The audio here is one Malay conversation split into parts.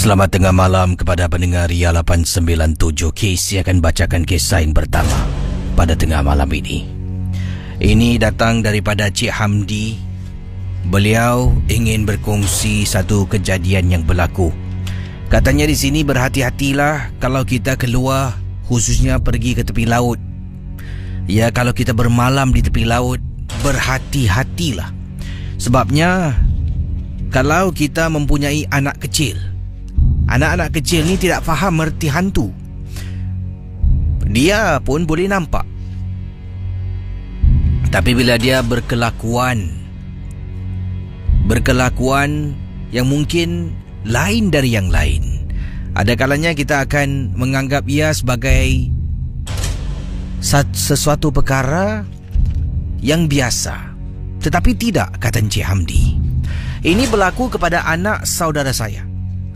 Selamat tengah malam kepada pendengar Ria 897. Casey akan bacakan kisah yang pertama pada tengah malam ini. Ini datang daripada Cik Hamdi. Beliau ingin berkongsi satu kejadian yang berlaku. Katanya di sini berhati-hatilah kalau kita keluar, khususnya pergi ke tepi laut. Ya, kalau kita bermalam di tepi laut, berhati-hatilah. Sebabnya kalau kita mempunyai anak kecil, anak-anak kecil ni tidak faham erti hantu. Dia pun boleh nampak, tapi bila dia berkelakuan yang mungkin lain dari yang lain, ada kalanya kita akan menganggap ia sebagai sesuatu perkara yang biasa. Tetapi tidak, kata Encik Hamdi. Ini berlaku kepada anak saudara saya.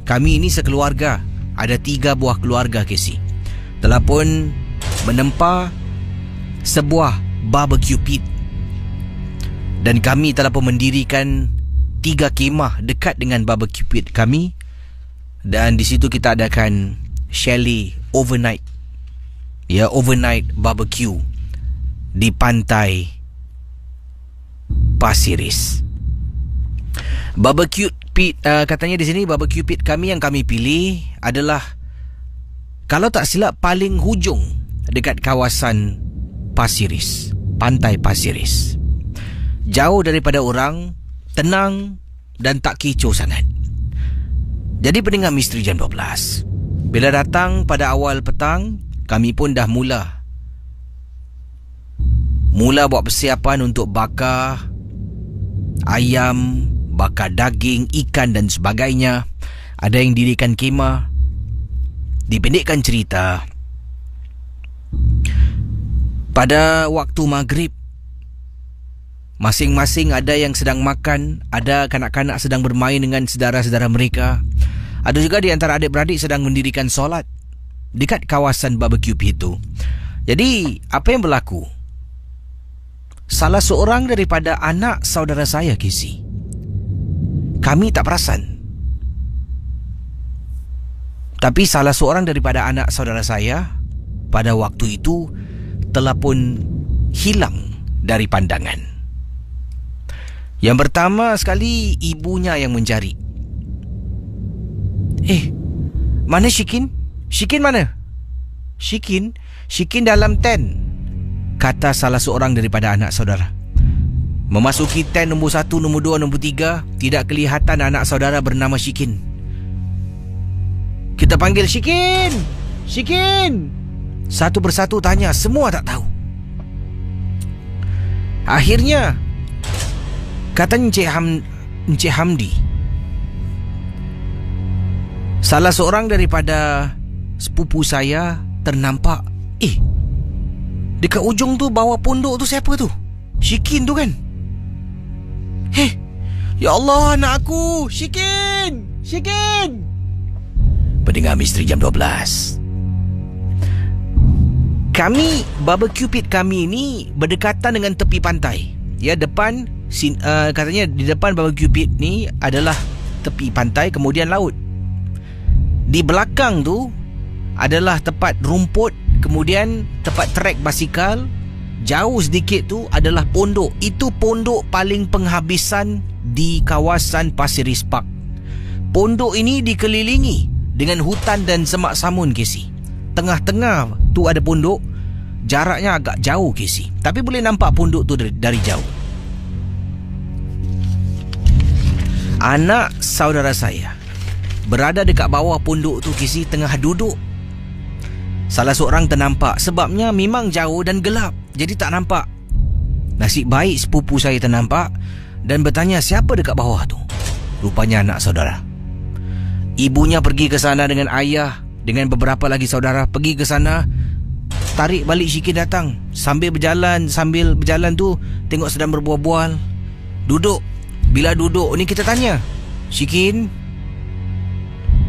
Kami ini sekeluarga, ada 3 buah keluarga, Casey, telah pun menempa sebuah barbecue pit. Dan kami telah pun mendirikan 3 kemah dekat dengan barbecue pit kami. Dan di situ kita adakan chalet overnight. Ya, overnight barbecue di pantai Pasiris. Barbecue pit, katanya di sini barbecue pit kami yang kami pilih adalah, kalau tak silap, paling hujung dekat kawasan Pasiris, pantai Pasiris. Jauh daripada orang, tenang dan tak kecoh sangat. Jadi pendengar Misteri Jam 12, bila datang pada awal petang, kami pun dah mula buat persiapan untuk bakar ayam, bakar daging, ikan dan sebagainya. Ada yang dirikan kemah. Dipendekkan cerita, pada waktu maghrib, masing-masing ada yang sedang makan, ada kanak-kanak sedang bermain dengan saudara-saudara mereka. Ada juga di antara adik-beradik sedang mendirikan solat dekat kawasan barbecue itu. Jadi, apa yang berlaku? Salah seorang daripada anak saudara saya, Casey, kami tak perasan, tapi salah seorang daripada anak saudara saya pada waktu itu telah pun hilang dari pandangan. Yang pertama sekali, ibunya yang mencari. Mana Shikin? Shikin mana? Shikin dalam tent, kata salah seorang daripada anak saudara. Memasuki tent nombor 1, nombor 2, nombor 3, tidak kelihatan anak saudara bernama Shikin. Kita panggil Shikin! Shikin! Satu persatu tanya, semua tak tahu. Akhirnya, kata Encik Hamdi, salah seorang daripada sepupu saya ternampak. Dekat ujung tu, bawah pondok tu, siapa tu? Shikin tu kan? Ya Allah, anak aku! Shikin! Pendengar Misteri Jam 12, kami, barbecue pit kami ini berdekatan dengan tepi pantai. Ya, depan, katanya di depan barbecue pit ni adalah tepi pantai, kemudian laut. Di belakang tu adalah tempat rumput, kemudian tempat trek basikal. Jauh sedikit tu adalah pondok. Itu pondok paling penghabisan di kawasan Pasiris Park. Pondok ini dikelilingi dengan hutan dan semak samun, Casey. Tengah-tengah tu ada pondok. Jaraknya agak jauh, Casey, tapi boleh nampak pondok tu dari jauh. Anak saudara saya berada dekat bawah pondok tu, Casey, tengah duduk. Salah seorang ternampak, sebabnya memang jauh dan gelap, jadi tak nampak. Nasib baik sepupu saya ternampak dan bertanya, siapa dekat bawah tu? Rupanya anak saudara. Ibunya pergi ke sana dengan ayah, dengan beberapa lagi saudara. Pergi ke sana, tarik balik Shikin datang. Sambil berjalan tu, tengok sedang berbual-bual. Duduk. Bila duduk ni kita tanya, Shikin,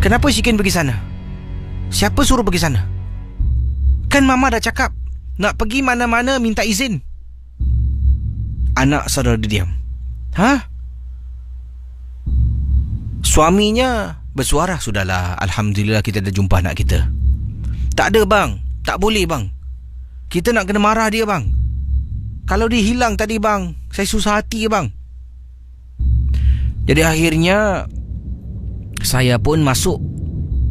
kenapa Shikin pergi sana? Siapa suruh pergi sana? Kan mama dah cakap nak pergi mana-mana minta izin. Anak saudara dia diam. Suaminya bersuara. Sudahlah, Alhamdulillah kita dah jumpa anak kita. Tak ada bang, tak boleh bang. Kita nak kena marah dia bang. Kalau dia hilang tadi bang, saya susah hati bang. Jadi akhirnya saya pun masuk.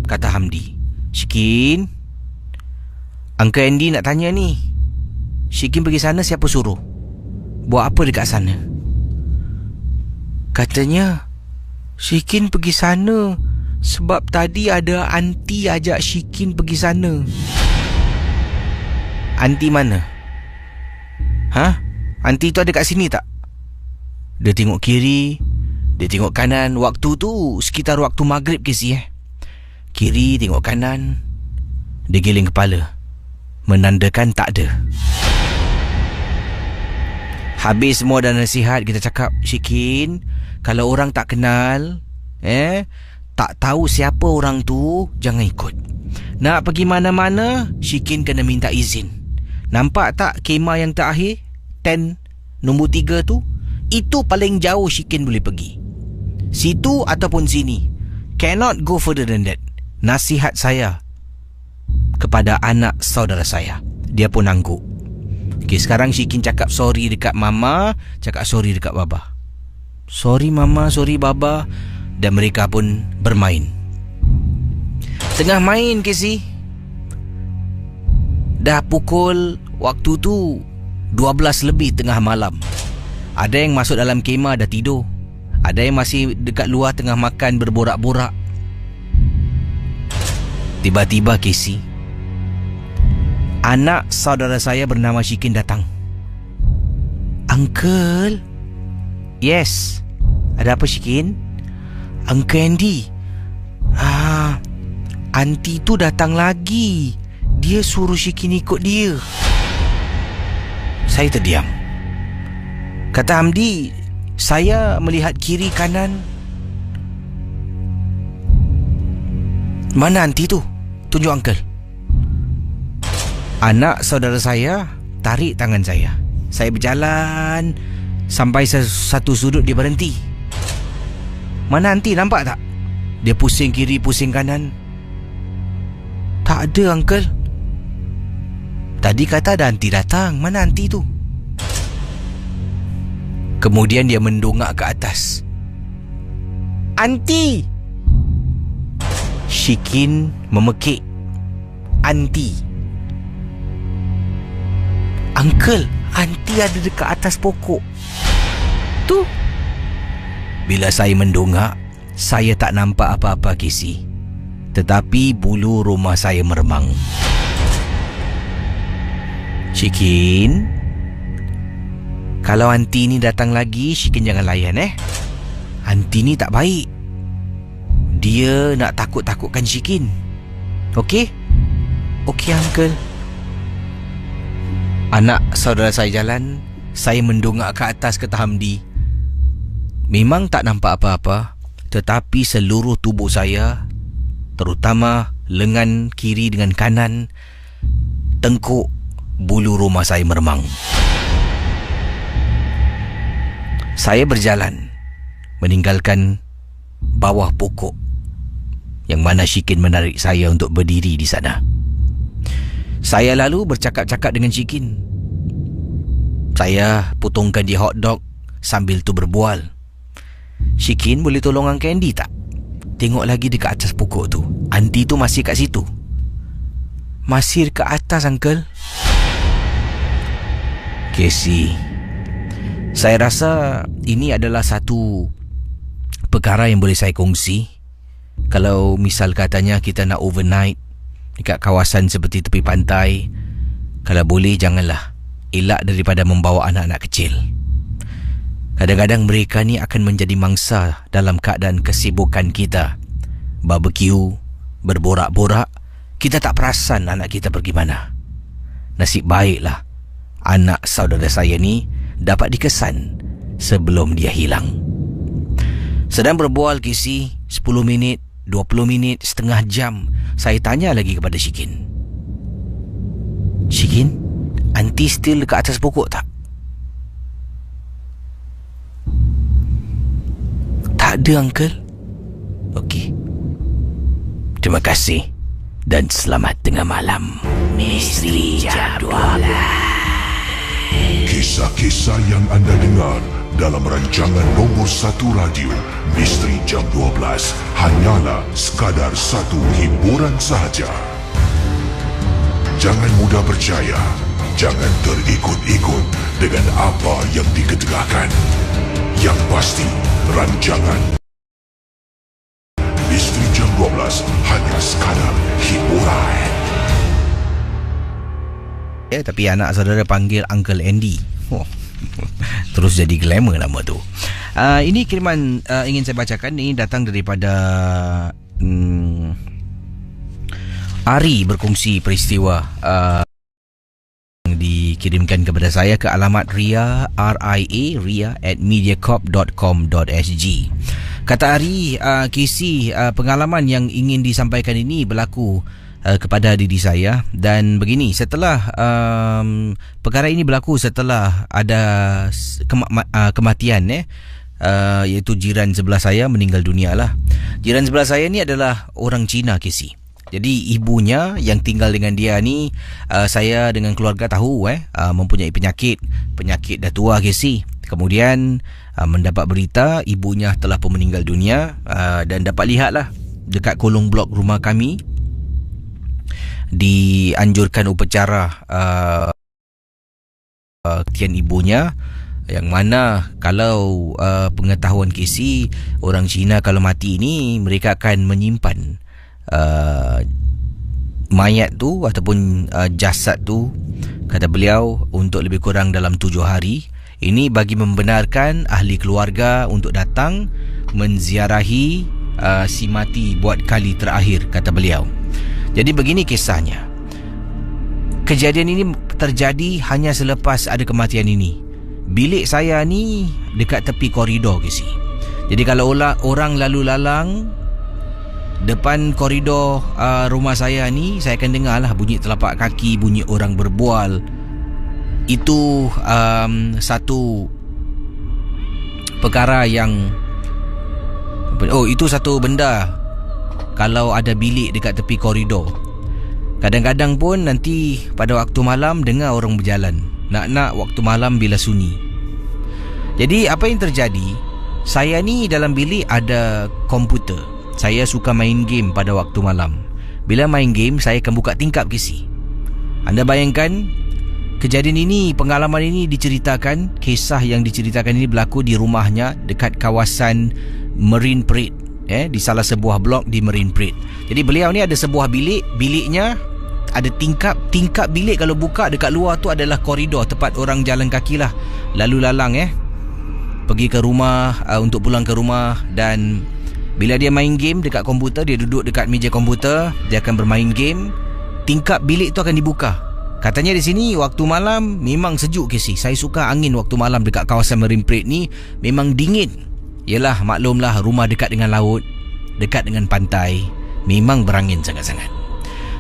Kata Hamdi, Syikin, Uncle Andy nak tanya ni, Syikin pergi sana siapa suruh? Buat apa dekat sana? Katanya Syikin pergi sana sebab tadi ada aunty ajak Syikin pergi sana. Aunty mana? Aunty tu ada kat sini tak? Dia tengok kiri, dia tengok kanan. Waktu tu sekitar waktu maghrib Kiri tengok kanan. Dia giling kepala, menandakan tak ada. Habis semua dah nasihat, kita cakap, Syikin, kalau orang tak kenal, tak tahu siapa orang tu, jangan ikut. Nak pergi mana-mana, Syikin kena minta izin. Nampak tak kemah yang terakhir, tent nombor 3 tu? Itu paling jauh Syikin boleh pergi. Situ ataupun sini. Cannot go further than that. Nasihat saya kepada anak saudara saya. Dia pun angguk. Okay, sekarang Syikin cakap sorry dekat mama, cakap sorry dekat baba. Sorry mama, sorry baba. Dan mereka pun bermain. Tengah main Casey, dah pukul waktu tu 12 lebih tengah malam. Ada yang masuk dalam kemah dah tidur. Ada yang masih dekat luar tengah makan berborak-borak. Tiba-tiba Casey, anak saudara saya bernama Syikin datang. Uncle? Yes. Ada apa Syikin? Uncle Andy, aunty tu datang lagi. Dia suruh Syikin ikut dia. Saya terdiam. Kata Hamdi, saya melihat kiri kanan. Mana aunty tu? Tunjuk uncle. Anak saudara saya tarik tangan saya. Saya berjalan sampai satu sudut, dia berhenti. Mana aunty, nampak tak? Dia pusing kiri, pusing kanan. Tak ada uncle. Tadi kata ada aunty datang. Mana aunty tu? Kemudian dia mendongak ke atas. Aunty! Syikin memekik. Aunty. Uncle, aunty ada dekat atas pokok tu. Bila saya mendongak, saya tak nampak apa-apa Casey. Tetapi bulu rumah saya meremang. Syikin, kalau aunty ni datang lagi, Syikin jangan layan Aunty ni tak baik. Dia nak takut-takutkan Syikin. Okey? Okey uncle. Anak saudara saya jalan. Saya mendongak ke atas, kata Hamdi. Memang tak nampak apa-apa, tetapi seluruh tubuh saya, terutama lengan kiri dengan kanan, tengkuk, bulu rumah saya meremang. Saya berjalan meninggalkan bawah pokok yang mana Syikin menarik saya untuk berdiri di sana. Saya lalu bercakap-cakap dengan Syikin. Saya potongkan dia hotdog sambil tu berbual. Syikin, boleh tolong Uncle Andy tak? Tengok lagi dekat atas pokok tu. Aunty tu masih kat situ. Masih dekat atas uncle. Casey, saya rasa ini adalah satu perkara yang boleh saya kongsi. Kalau misal katanya kita nak overnight dekat kawasan seperti tepi pantai, kalau boleh janganlah. Elak daripada membawa anak-anak kecil. Kadang-kadang mereka ni akan menjadi mangsa dalam keadaan kesibukan kita. Barbecue, berborak-borak, kita tak perasan anak kita pergi mana. Nasib baiklah anak saudara saya ni dapat dikesan sebelum dia hilang. Sedang berbual Casey, 10 minit, 20 minit, setengah jam, saya tanya lagi kepada Syikin. Syikin, aunty still dekat atas pokok tak? Tak ada uncle. Okey. Terima kasih dan selamat tengah malam, Misteri Jam 12. Kisah-kisah yang anda dengar dalam rancangan nombor 1 radio Misteri Jam 12 hanyalah sekadar satu hiburan sahaja. Jangan mudah percaya, jangan terikut-ikut dengan apa yang diketegakkan. Yang pasti, rancangan Misteri Jam 12 hanya sekadar hiburan. Tapi anak saudara panggil Uncle Andy. Terus jadi glamour nama tu. Ini kiriman ingin saya bacakan. Ini datang daripada Ari berkongsi peristiwa dikirimkan kepada saya ke alamat ria @mediacorp.com.sg. Kata Ari, kisi pengalaman yang ingin disampaikan ini berlaku kepada diri saya, dan begini, setelah perkara ini berlaku setelah ada kematian iaitu jiran sebelah saya meninggal dunia lah. Jiran sebelah saya ni adalah orang Cina, kisi. Jadi ibunya yang tinggal dengan dia ni, saya dengan keluarga tahu mempunyai penyakit dah tua, kisi. Kemudian mendapat berita ibunya telah pun meninggal dunia, dan dapat lihatlah dekat kolong blok rumah kami dianjurkan upacara kematian ibunya, yang mana kalau pengetahuan kisi, orang Cina kalau mati ni mereka akan menyimpan mayat tu ataupun jasad tu, kata beliau, untuk lebih kurang dalam 7 hari. Ini bagi membenarkan ahli keluarga untuk datang menziarahi si mati buat kali terakhir, kata beliau. Jadi begini kisahnya. Kejadian ini terjadi hanya selepas ada kematian ini. Bilik saya ni dekat tepi koridor, kisi. Jadi kalau orang lalu lalang depan koridor rumah saya ni, saya akan dengar lah bunyi telapak kaki, bunyi orang berbual. Itu satu perkara yang itu satu benda. Kalau ada bilik dekat tepi koridor, kadang-kadang pun nanti pada waktu malam dengar orang berjalan. Nak waktu malam bila sunyi. Jadi apa yang terjadi, saya ni dalam bilik ada komputer. Saya suka main game pada waktu malam. Bila main game, saya akan buka tingkap, kisi. Anda bayangkan, kejadian ini, pengalaman ini diceritakan, kisah yang diceritakan ini berlaku di rumahnya dekat kawasan Marine Parade, di salah sebuah blok di Marine Parade. Jadi beliau ni ada sebuah biliknya ada tingkap bilik, kalau buka dekat luar tu adalah koridor tempat orang jalan kaki lah, lalu lalang pergi ke rumah, untuk pulang ke rumah. Dan bila dia main game dekat komputer, dia duduk dekat meja komputer, dia akan bermain game, tingkap bilik tu akan dibuka. Katanya di sini waktu malam memang sejuk, kisi. Saya suka angin waktu malam dekat kawasan Marine Parade ni, memang dingin. Yelah, maklumlah, rumah dekat dengan laut, dekat dengan pantai, memang berangin sangat-sangat.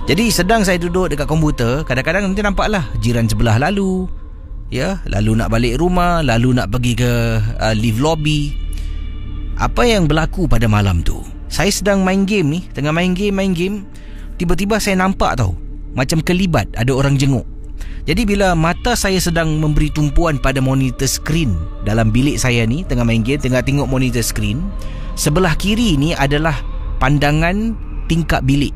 Jadi sedang saya duduk dekat komputer, kadang-kadang nanti nampaklah jiran sebelah lalu, lalu nak balik rumah, lalu nak pergi ke lift lobby. Apa yang berlaku pada malam tu, saya sedang main game ni, tengah main game, tiba-tiba saya nampak macam kelibat ada orang jenguk. Jadi bila mata saya sedang memberi tumpuan pada monitor skrin dalam bilik saya ni, tengah main game, tengah tengok monitor skrin, sebelah kiri ni adalah pandangan tingkap bilik.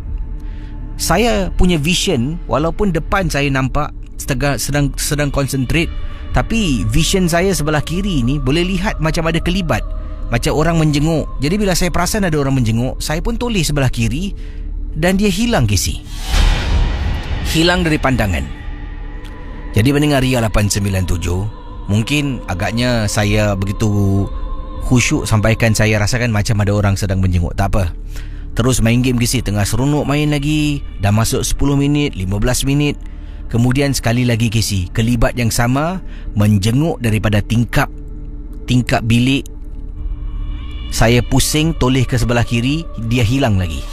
Saya punya vision, walaupun depan saya nampak sedang konsentrate, tapi vision saya sebelah kiri ni boleh lihat macam ada kelibat, macam orang menjenguk. Jadi bila saya perasan ada orang menjenguk, saya pun toleh sebelah kiri, dan dia hilang, kisi. Hilang dari pandangan. Jadi pendengar Ria 897, mungkin agaknya saya begitu khusyuk sampaikan saya rasakan macam ada orang sedang menjenguk. Tak apa, terus main game, kisi. Tengah seronok main lagi, dah masuk 10 minit, 15 minit. Kemudian sekali lagi, kisi, kelibat yang sama menjenguk daripada tingkap bilik. Saya pusing, toleh ke sebelah kiri, dia hilang lagi.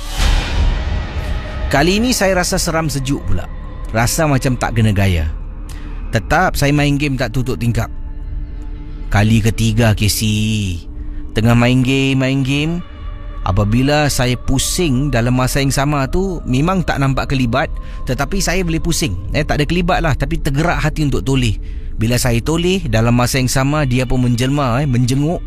Kali ini saya rasa seram sejuk pula. Rasa macam tak kena gaya. Tetap saya main game tak tutup tingkap. Kali ketiga, kisi, tengah main game, Apabila saya pusing dalam masa yang sama tu, memang tak nampak kelibat, tetapi saya boleh pusing. Tak ada kelibat lah, tapi tergerak hati untuk toleh. Bila saya toleh, dalam masa yang sama dia pun menjelma, menjenguk.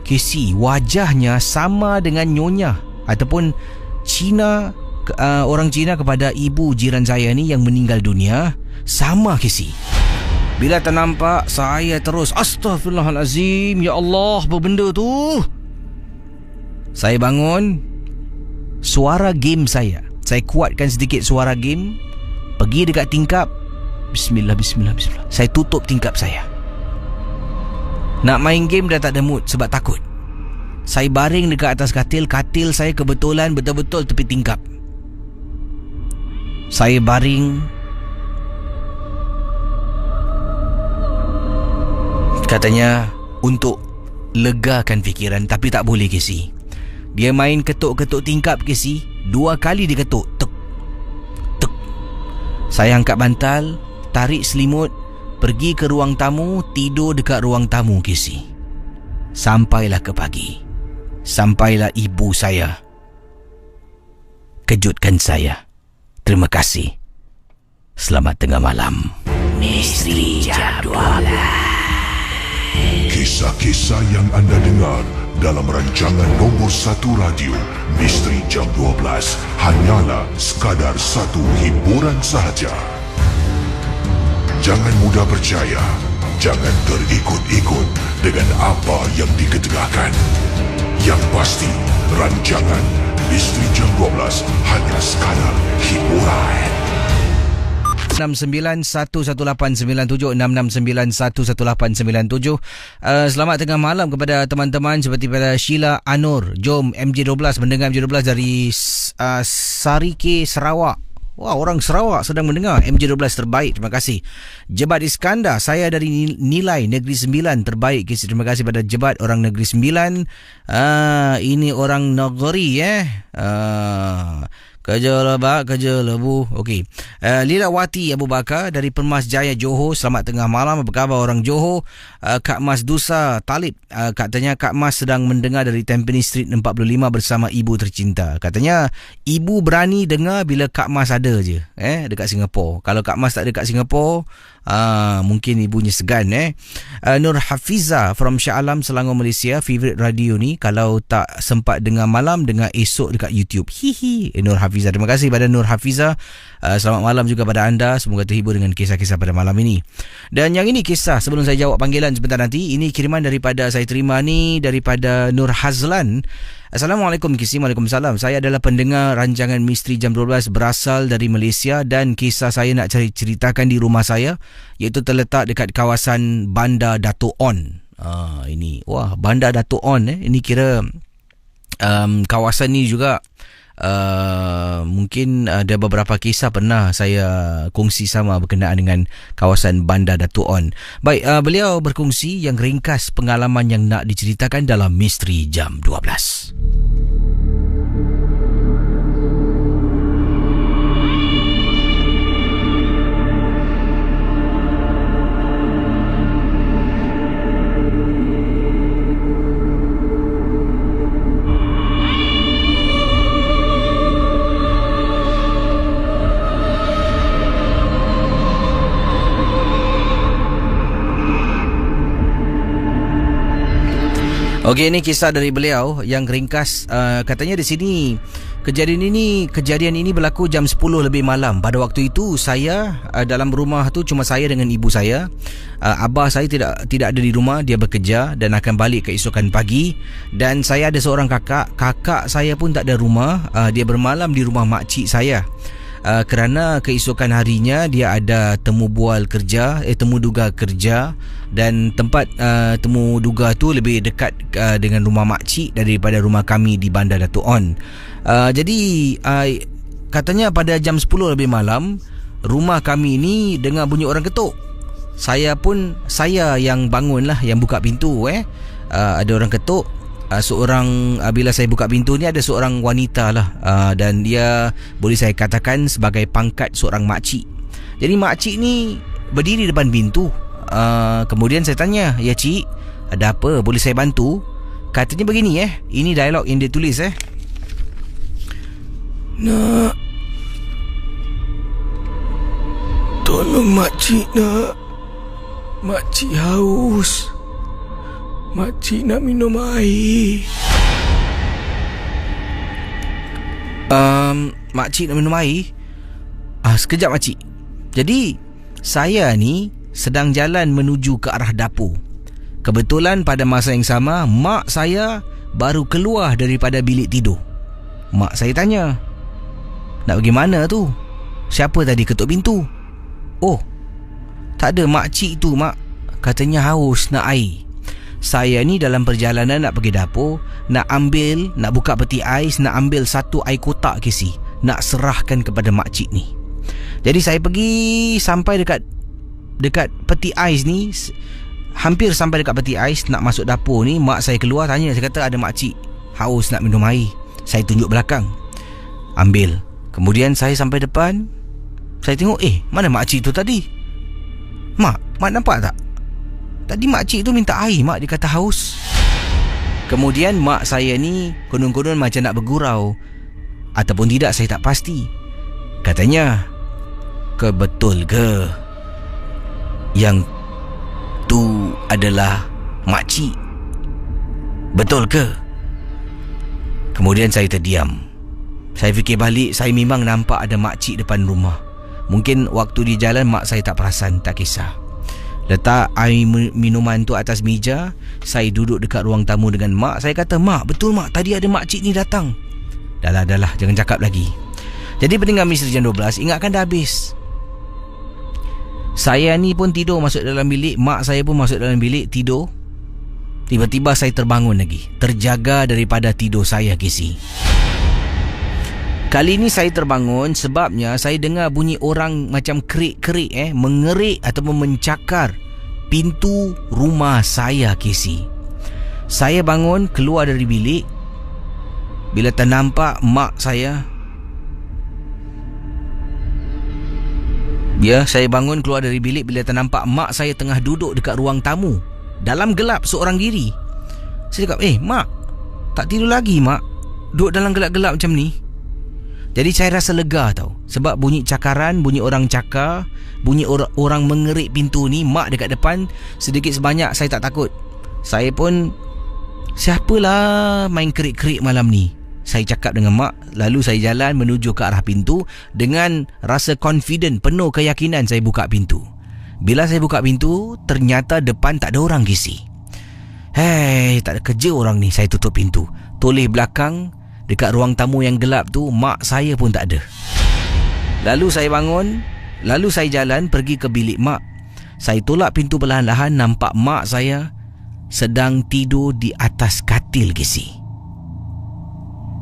Casey, wajahnya sama dengan Nyonya ataupun Cina, orang Cina kepada ibu jiran saya ni yang meninggal dunia. Sama, Casey. Bila ternampak, saya terus astaghfirullahalazim, ya Allah, apa benda tu? Saya bangun. Suara game saya kuatkan sedikit suara game. Pergi dekat tingkap. Bismillah. Saya tutup tingkap saya. Nak main game dah tak ada mood sebab takut. Saya baring dekat atas katil. Katil saya kebetulan betul-betul tepi tingkap. Saya baring. Katanya untuk legakan fikiran, tapi tak boleh, Casey. Dia main ketuk-ketuk tingkap, Casey. 2 kali dia ketuk. Tuk, tuk. Saya angkat bantal, tarik selimut, pergi ke ruang tamu, tidur dekat ruang tamu, Casey. Sampailah ke pagi. Sampailah ibu saya kejutkan saya. Terima kasih. Selamat tengah malam, Misteri Jam 12. Kisah-kisah yang anda dengar dalam rancangan nombor 1 radio Misteri Jam 12 hanyalah sekadar satu hiburan sahaja. Jangan mudah percaya, jangan terikut-ikut dengan apa yang diketengahkan. Yang pasti, rancangan Misteri Jam 12 hanya sekadar hiburan. 6911897 6691897. Selamat tengah malam kepada teman-teman seperti pada Sheila Anur. Jom MJ12 mendengar MJ12 dari Sarike, Sarawak. Wah, orang Sarawak sedang mendengar MJ12 terbaik. Terima kasih. Jebat Iskandar, saya dari Nilai Negeri 9 terbaik. Terima kasih pada Jebat orang Negeri 9. Ini orang Negeri kerja lebu. Okey. Lilawati Abu Bakar dari Permas Jaya, Johor. Selamat tengah malam. Apa khabar orang Johor? Kak Mas Dusa Talib. Katanya Kak Mas sedang mendengar dari Tampines Street 45 bersama ibu tercinta. Katanya ibu berani dengar bila Kak Mas ada je dekat Singapura. Kalau Kak Mas tak ada dekat Singapura, mungkin ibunya segan. Nur Hafiza from Shah Alam, Selangor, Malaysia. Favorite radio ni. Kalau tak sempat dengar malam, dengar esok dekat YouTube. Hihi. Nur Hafiza. Terima kasih pada Nur Hafiza. Selamat malam juga pada anda. Semoga terhibur dengan kisah-kisah pada malam ini. Dan yang ini kisah sebelum saya jawab panggilan sebentar nanti. Ini kiriman daripada saya terima ni daripada Nur Hazlan. Assalamualaikum Kisi. Waalaikumsalam. Saya adalah pendengar rancangan Misteri Jam 12 berasal dari Malaysia dan kisah saya nak ceritakan di rumah saya, iaitu terletak dekat kawasan Bandar Dato' On. Ini Bandar Dato' On ini kira kawasan ni juga mungkin ada beberapa kisah pernah saya kongsi sama berkenaan dengan kawasan Bandar Dato' On. Baik, beliau berkongsi yang ringkas pengalaman yang nak diceritakan dalam Misteri Jam 12. Okey, ini kisah dari beliau yang ringkas. Katanya di sini kejadian ini berlaku jam 10 lebih malam. Pada waktu itu saya dalam rumah tu cuma saya dengan ibu saya. Abah saya tidak ada di rumah, dia bekerja dan akan balik keesokan pagi. Dan saya ada seorang kakak saya pun tak ada rumah. Dia bermalam di rumah makcik saya. Kerana keesokan harinya dia ada temu duga kerja, dan tempat temu duga tu lebih dekat dengan rumah makcik daripada rumah kami di Bandar Dato' On. Jadi katanya pada jam 10 lebih malam rumah kami ni dengar bunyi orang ketuk. Saya yang bangun lah, yang buka pintu. Ada orang ketuk. Bila saya buka pintu ni ada seorang wanita lah, dan dia boleh saya katakan sebagai pangkat seorang makcik. Jadi makcik ni berdiri depan pintu. Kemudian saya tanya, "Ya cik, ada apa? Boleh saya bantu?" Katanya begini, ini dialog yang dia tulis. Nak, tolong makcik nak. Makcik haus. Makcik nak minum air. Makcik nak minum air? Sekejap makcik. Jadi saya ni sedang jalan menuju ke arah dapur. Kebetulan pada masa yang sama, mak saya baru keluar daripada bilik tidur. Mak saya tanya, nak pergi mana tu? Siapa tadi ketuk pintu? Oh, tak ada, makcik tu mak. Katanya haus nak air. Saya ni dalam perjalanan nak pergi dapur, nak buka peti ais, nak ambil satu air kotak kisi, nak serahkan kepada makcik ni. Jadi saya pergi sampai dekat peti ais ni, hampir sampai dekat peti ais, nak masuk dapur ni, mak saya keluar tanya. Saya kata ada makcik haus nak minum air. Saya tunjuk belakang, ambil. Kemudian saya sampai depan, saya tengok, mana makcik tu tadi? Mak nampak tak? Tadi makcik tu minta air, mak, dia kata haus. Kemudian mak saya ni konon-konon macam nak bergurau, ataupun tidak saya tak pasti. Katanya, kebetul ke yang tu adalah makcik? Betul ke? Kemudian saya terdiam. Saya fikir balik, saya memang nampak ada makcik depan rumah. Mungkin waktu di jalan mak saya tak perasan, tak kisah. Letak air minuman tu atas meja. Saya duduk dekat ruang tamu dengan mak. Saya kata, mak, betul mak, tadi ada makcik ni datang. Dah lah, jangan cakap lagi. Jadi pendengar Misteri Jam 12, ingatkan dah habis. Saya ni pun tidur masuk dalam bilik, mak saya pun masuk dalam bilik tidur. Tiba-tiba saya terbangun lagi, terjaga daripada tidur saya, Casey. Kali ni saya terbangun sebabnya saya dengar bunyi orang macam kerik-kerik mengerik ataupun mencakar pintu rumah saya, Casey. Saya bangun keluar dari bilik. Bila ternampak mak saya, saya bangun keluar dari bilik bila ternampak mak saya tengah duduk dekat ruang tamu dalam gelap seorang diri. Saya cakap, mak, tak tidur lagi mak? Duduk dalam gelap-gelap macam ni. Jadi saya rasa lega tau. Sebab bunyi cakaran, bunyi orang cakar, bunyi orang mengerik pintu ni, mak dekat depan, sedikit sebanyak saya tak takut. Saya pun, siapalah main kerik-kerik malam ni? Saya cakap dengan mak. Lalu saya jalan menuju ke arah pintu. Dengan rasa confident, penuh keyakinan saya buka pintu. Bila saya buka pintu, ternyata depan tak ada orang, Gisi. Tak ada kerja orang ni. Saya tutup pintu. Toleh belakang, dekat ruang tamu yang gelap tu, mak saya pun tak ada. Lalu saya bangun. Lalu saya jalan pergi ke bilik mak. Saya tolak pintu perlahan-lahan. Nampak mak saya sedang tidur di atas katil, Gisi.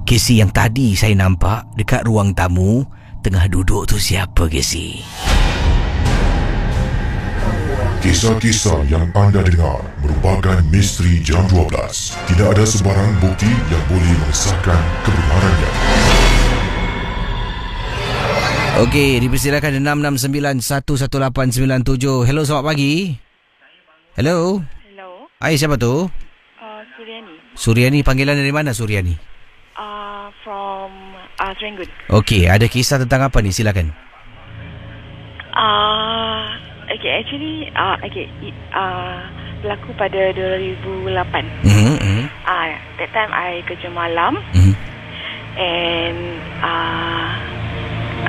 Casey, yang tadi saya nampak dekat ruang tamu tengah duduk tu siapa, Casey? Kisah-kisah yang anda dengar merupakan misteri Jam 12. Tidak ada sebarang bukti yang boleh mengesahkan kebenarannya. Okey, dipersilakan 669-11897. Hello, selamat pagi. Hello. Hai, siapa tu? Suryani. Suryani, panggilan dari mana Suryani? From Serangoon. Okey, ada kisah tentang apa ni? Silakan. Berlaku pada 2008. That time I kerja malam. And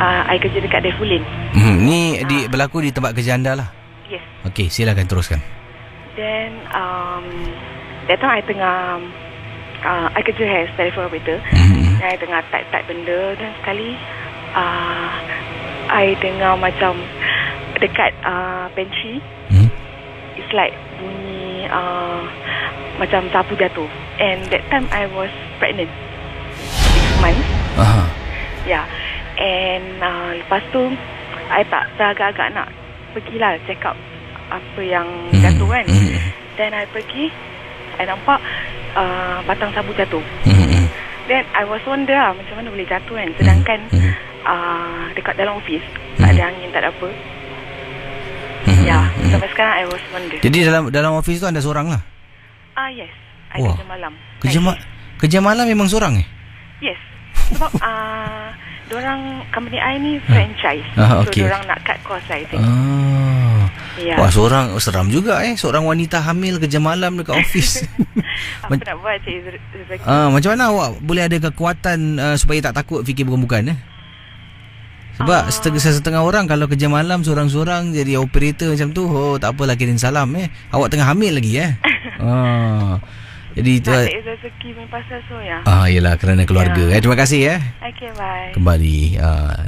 I kerja dekat Defulin. Ni berlaku di tempat kerja anda lah? Yes. Okey, silakan teruskan. Then that time I tengah I kerja as telephone operator. I tengah type benda. Dan sekali I dengar macam dekat pantry, it's like bunyi macam sapu jatuh. And that time I was pregnant 6 months. Yeah. And lepas tu I tak agak-agak nak pergilah check up apa yang jatuh kan. Then I pergi, I nampak batang sabu jatuh. Then I was wonder macam mana boleh jatuh kan. Sedangkan dekat dalam office tak ada angin, tak ada apa. Ya, sampai sekarang I was wonder. Jadi dalam office tu anda seorang lah? Yes, I kerja malam. Kerja malam memang seorang Yes. Sebab Diorang company I ni franchise. Okay. So diorang nak cut cost, I think. Ya. Wah, seram juga seorang wanita hamil kerja malam dekat office. Apa nak buat, Cik Zaki? Macam mana awak boleh ada kekuatan supaya tak takut fikir bukan-bukan Sebab setengah orang kalau kerja malam sorang-sorang jadi operator macam tu, tak apalah, kirim salam awak tengah hamil lagi jadi tu rezeki main pasal so ya. Yelah, kerana keluarga. Terima kasih Okay, bye. Kembali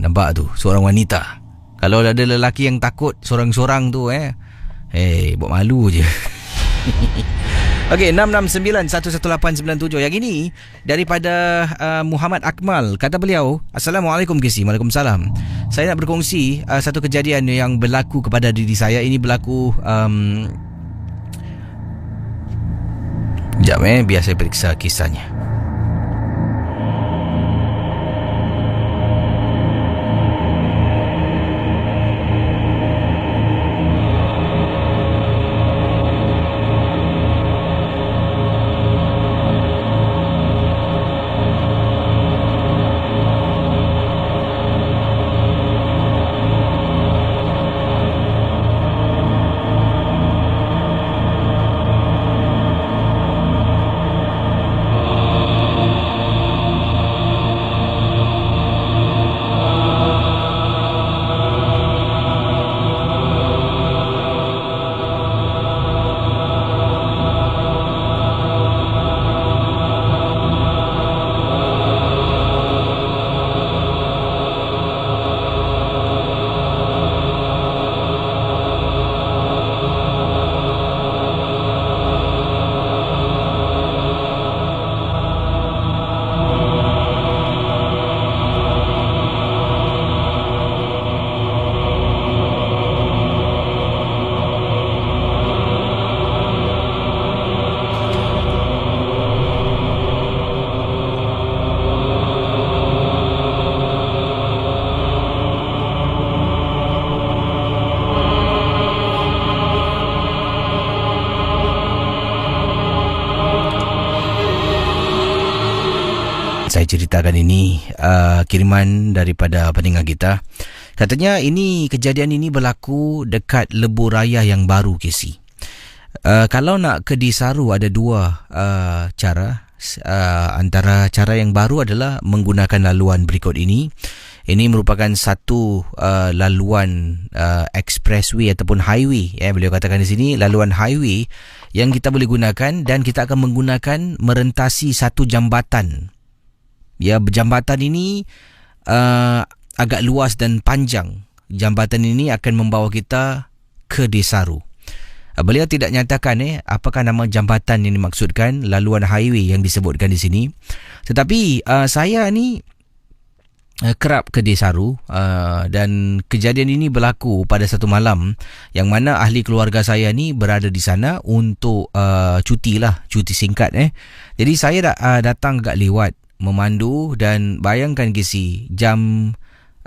nampak tu, seorang wanita. Kalau ada lelaki yang takut sorang-sorang tu buat malu je. Okey, 669-11897. Yang ini daripada Muhammad Akmal. Kata beliau, Assalamualaikum KC. Waalaikumsalam. Saya nak berkongsi satu kejadian yang berlaku kepada diri saya. Ini berlaku sekejap biar saya periksa kisahnya. Saya ceritakan ini kiriman daripada pendengar kita. Katanya kejadian ini berlaku dekat Lebuh Raya yang baru, KC. Kalau nak ke Desaru ada dua cara. Antara cara yang baru adalah menggunakan laluan berikut ini. Ini merupakan satu laluan expressway ataupun highway. Beliau katakan di sini laluan highway yang kita boleh gunakan, dan kita akan menggunakan merentasi satu jambatan. Jambatan ini agak luas dan panjang. Jambatan ini akan membawa kita ke Desaru. Beliau tidak nyatakan apakah nama jambatan yang dimaksudkan, laluan highway yang disebutkan di sini. Tetapi saya ni kerap ke Desaru, dan kejadian ini berlaku pada satu malam yang mana ahli keluarga saya ni berada di sana untuk cuti singkat. Jadi saya datang agak lewat memandu, dan bayangkan KC, jam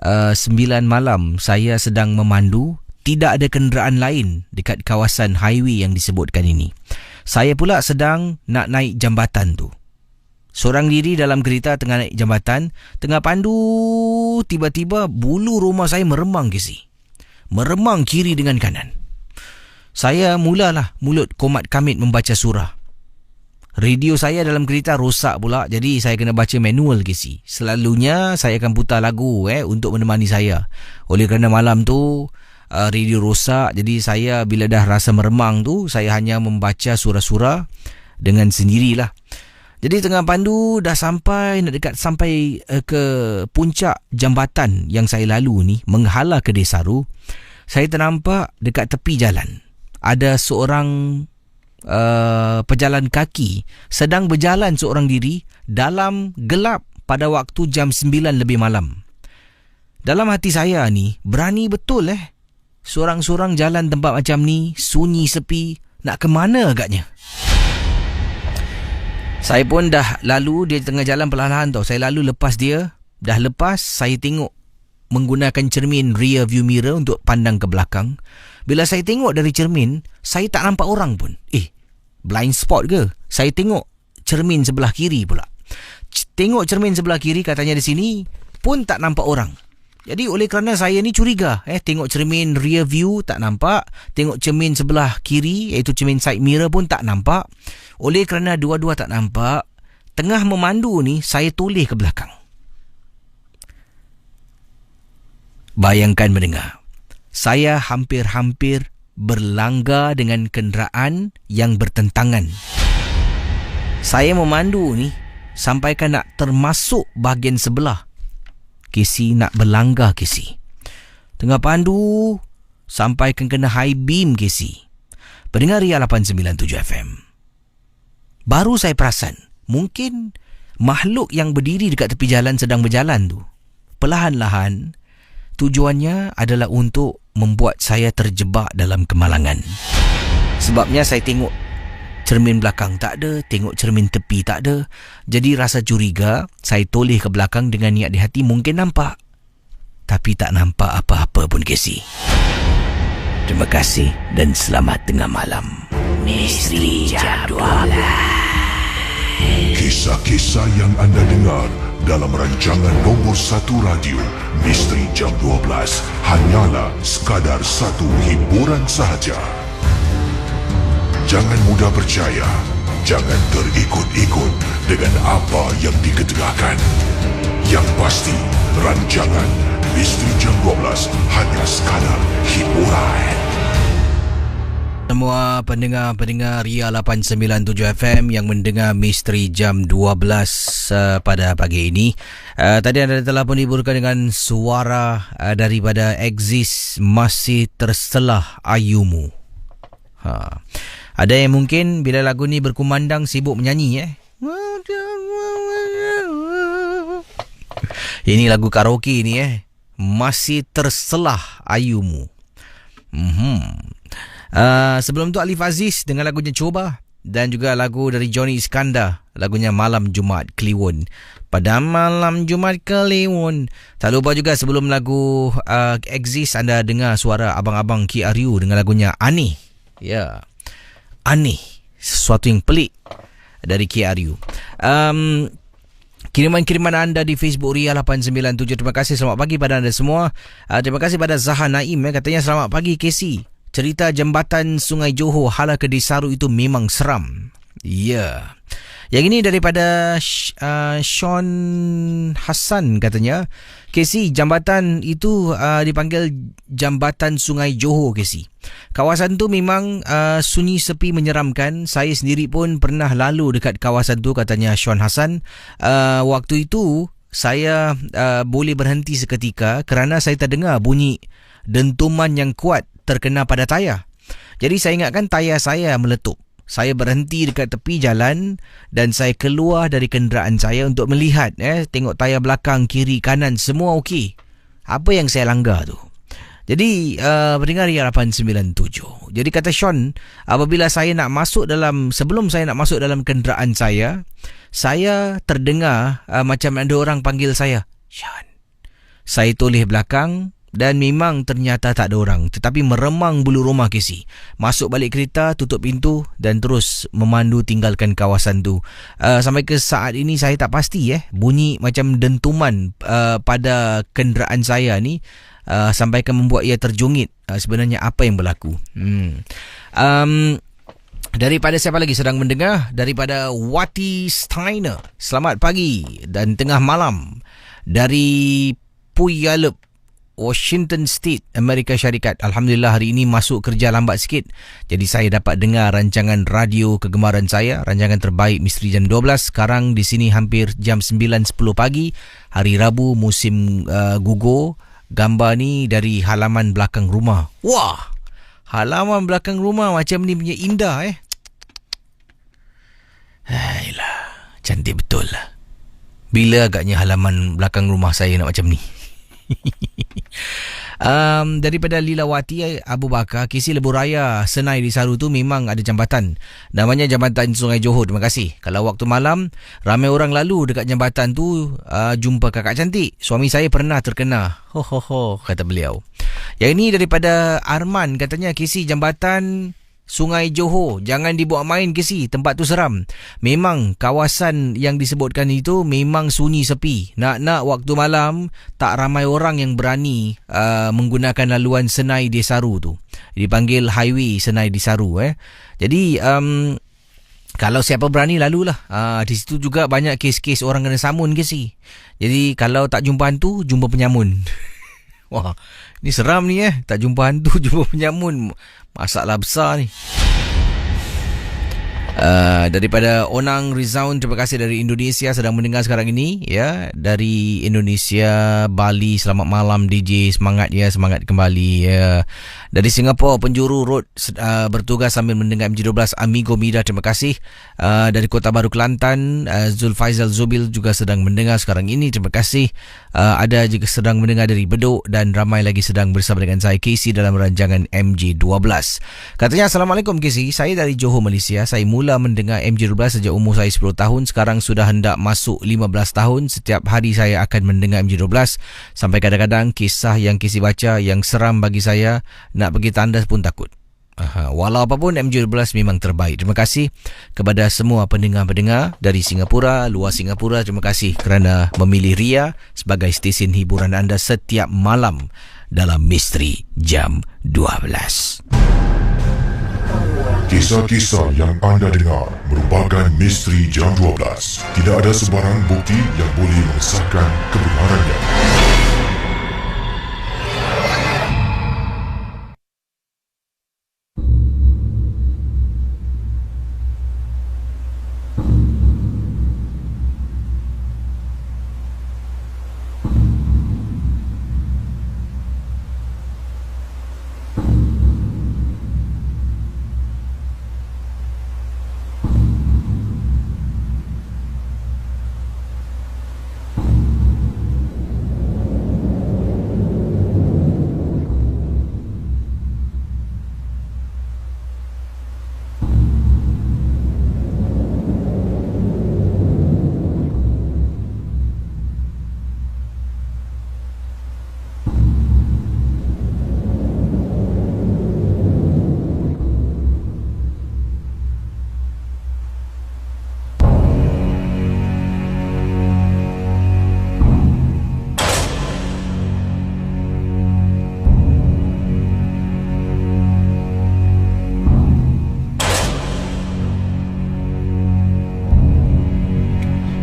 9 malam saya sedang memandu, tidak ada kenderaan lain dekat kawasan highway yang disebutkan ini. Saya pula sedang nak naik jambatan tu. Seorang diri dalam kereta tengah naik jambatan, tengah pandu, tiba-tiba bulu rumah saya meremang KC. Meremang kiri dengan kanan. Saya mulalah mulut komat kamit membaca surah. Radio saya dalam kereta rosak pula, jadi saya kena baca manual KC. Selalunya saya akan putar lagu untuk menemani saya. Oleh kerana malam tu radio rosak, jadi saya bila dah rasa meremang tu, saya hanya membaca surah-surah dengan sendirilah. Jadi tengah pandu dah sampai ke puncak jambatan yang saya lalu ni, menghala ke Desaru. Saya ternampak dekat tepi jalan ada seorang pejalan kaki sedang berjalan seorang diri dalam gelap pada waktu jam 9 lebih malam. Dalam hati saya ni, berani betul seorang-seorang jalan tempat macam ni, sunyi sepi, nak ke mana agaknya. Saya pun dah lalu, dia tengah jalan perlahan-lahan tau. Saya lalu lepas dia, dah lepas saya tengok menggunakan cermin rear view mirror untuk pandang ke belakang. Bila saya tengok dari cermin, saya tak nampak orang pun. Blind spot ke? Saya tengok cermin sebelah kiri pula. Tengok cermin sebelah kiri, katanya di sini pun tak nampak orang. Jadi oleh kerana saya ni curiga, tengok cermin rear view tak nampak, tengok cermin sebelah kiri iaitu cermin side mirror pun tak nampak. Oleh kerana dua-dua tak nampak, tengah memandu ni saya toleh ke belakang. Bayangkan mendengar, saya hampir-hampir berlanggar dengan kenderaan yang bertentangan. Saya memandu ni sampaikan nak termasuk bahagian sebelah. Casey nak berlanggar Casey. Tengah pandu sampaikan kena high beam Casey. Pendengar Ria 897 FM. Baru saya perasan, mungkin makhluk yang berdiri dekat tepi jalan sedang berjalan tu, perlahan-lahan tujuannya adalah untuk membuat saya terjebak dalam kemalangan. Sebabnya saya tengok cermin belakang tak ada, tengok cermin tepi tak ada. Jadi rasa curiga, saya toleh ke belakang dengan niat di hati mungkin nampak. Tapi tak nampak apa-apa pun Casey. Terima kasih dan selamat tengah malam. Misteri Jam 12. Kisah-kisah yang anda dengar dalam rancangan nombor 1 radio Misteri Jam 12 hanyalah sekadar satu hiburan sahaja. Jangan mudah percaya, jangan terikut-ikut dengan apa yang diketengahkan. Yang pasti, rancangan Misteri Jam 12 hanya sekadar hiburan. Semua pendengar-pendengar Ria 897 FM yang mendengar Misteri Jam 12 pada pagi ini. Tadi anda telah pun dihiburkan dengan suara daripada Exist Masih Terselah Ayumu. Ada yang mungkin bila lagu ni berkumandang sibuk menyanyi Ini lagu karaoke ni Masih Terselah Ayumu. Sebelum tu Alif Aziz dengan lagunya Coba, dan juga lagu dari Johnny Iskandar, lagunya Malam Jumaat Kliwon. Pada malam Jumaat Kliwon. Tak lupa juga sebelum lagu Exist, anda dengar suara abang-abang KRU dengan lagunya Aneh. Ya, aneh, sesuatu yang pelik dari KRU. Kiriman-kiriman anda di Facebook Ria 897. Terima kasih, selamat pagi pada anda semua. Terima kasih pada Zaha Naim, katanya selamat pagi Casey. Cerita jambatan Sungai Johor hala ke Desaru itu memang seram. Ya. Yang ini daripada Sean Hassan, katanya, Casey, jambatan itu dipanggil Jambatan Sungai Johor, Casey. Kawasan tu memang sunyi sepi menyeramkan. Saya sendiri pun pernah lalu dekat kawasan tu, katanya Sean Hassan. Waktu itu saya boleh berhenti seketika kerana saya terdengar bunyi dentuman yang kuat terkena pada tayar. Jadi saya ingatkan tayar saya meletup. Saya berhenti dekat tepi jalan dan saya keluar dari kenderaan saya untuk melihat, tengok tayar belakang, kiri, kanan, semua okey. Apa yang saya langgar tu? Jadi pendengar Ria 897. Jadi kata Sean, apabila saya nak masuk dalam, sebelum saya nak masuk dalam kenderaan saya terdengar macam ada orang panggil saya, Sean. Saya toleh belakang dan memang ternyata tak ada orang, tetapi meremang bulu rumah Casey. Masuk balik kereta, tutup pintu dan terus memandu tinggalkan kawasan tu. Sampai ke saat ini saya tak pasti bunyi macam dentuman pada kenderaan saya ni sampai ke membuat ia terjungit. Sebenarnya apa yang berlaku? Daripada siapa lagi sedang mendengar? Daripada Wati Steiner. Selamat pagi dan tengah malam dari Puyallup, Washington State, Amerika Syarikat. Alhamdulillah hari ini masuk kerja lambat sikit, jadi saya dapat dengar rancangan radio kegemaran saya, rancangan terbaik Misteri Jam 12. Sekarang di sini hampir jam 9.10 pagi, hari Rabu, musim gugur. Gambar ni dari halaman belakang rumah. Wah, halaman belakang rumah macam ni punya indah Hailah, cantik betul lah. Bila agaknya halaman belakang rumah saya nak macam ni? Daripada Lilawati Abu Bakar, Kisi Lebuh Raya Senai di Saru tu memang ada jambatan, namanya Jambatan Sungai Johor. Terima kasih. Kalau waktu malam ramai orang lalu dekat jambatan tu, jumpa kakak cantik. Suami saya pernah terkena. Ho, kata beliau. Yang ini daripada Arman, katanya Kisi, jambatan Sungai Johor. Jangan dibawa main Casey, tempat tu seram. Memang kawasan yang disebutkan itu memang sunyi sepi. Nak waktu malam tak ramai orang yang berani menggunakan laluan Senai Desaru tu. Dipanggil Highway Senai Desaru. Jadi kalau siapa berani lalulah. Di situ juga banyak kes-kes orang kena samun Casey. Jadi kalau tak jumpa hantu, jumpa penyamun. Wah, ni seram ni tak jumpa hantu, jumpa penyamun. Masalah besar ni. Daripada Onang Rizaun, terima kasih dari Indonesia sedang mendengar sekarang ini ya. Dari Indonesia, Bali, selamat malam DJ, semangat ya, semangat kembali ya. Dari Singapura, Penjuru Road bertugas sambil mendengar MJ12, Amigo Mida, terima kasih. Dari Kota Baru Kelantan, Zulfaizal Zubil juga sedang mendengar sekarang ini, terima kasih. Ada juga sedang mendengar dari Bedok dan ramai lagi sedang bersama dengan saya Casey dalam rancangan MJ12. Katanya, Assalamualaikum Casey, saya dari Johor, Malaysia. Saya mula mendengar MJ12 sejak umur saya 10 tahun. Sekarang sudah hendak masuk 15 tahun. Setiap hari saya akan mendengar MJ12. Sampai kadang-kadang kisah yang Casey baca yang seram bagi saya, nak pergi tandas pun takut. Walau apapun, MJ12 memang terbaik. Terima kasih kepada semua pendengar-pendengar dari Singapura, luar Singapura. Terima kasih kerana memilih Ria sebagai stesen hiburan anda setiap malam dalam Misteri Jam 12. Kisah-kisah yang anda dengar merupakan Misteri Jam 12. Tidak ada sebarang bukti yang boleh mengesahkan kebenarannya.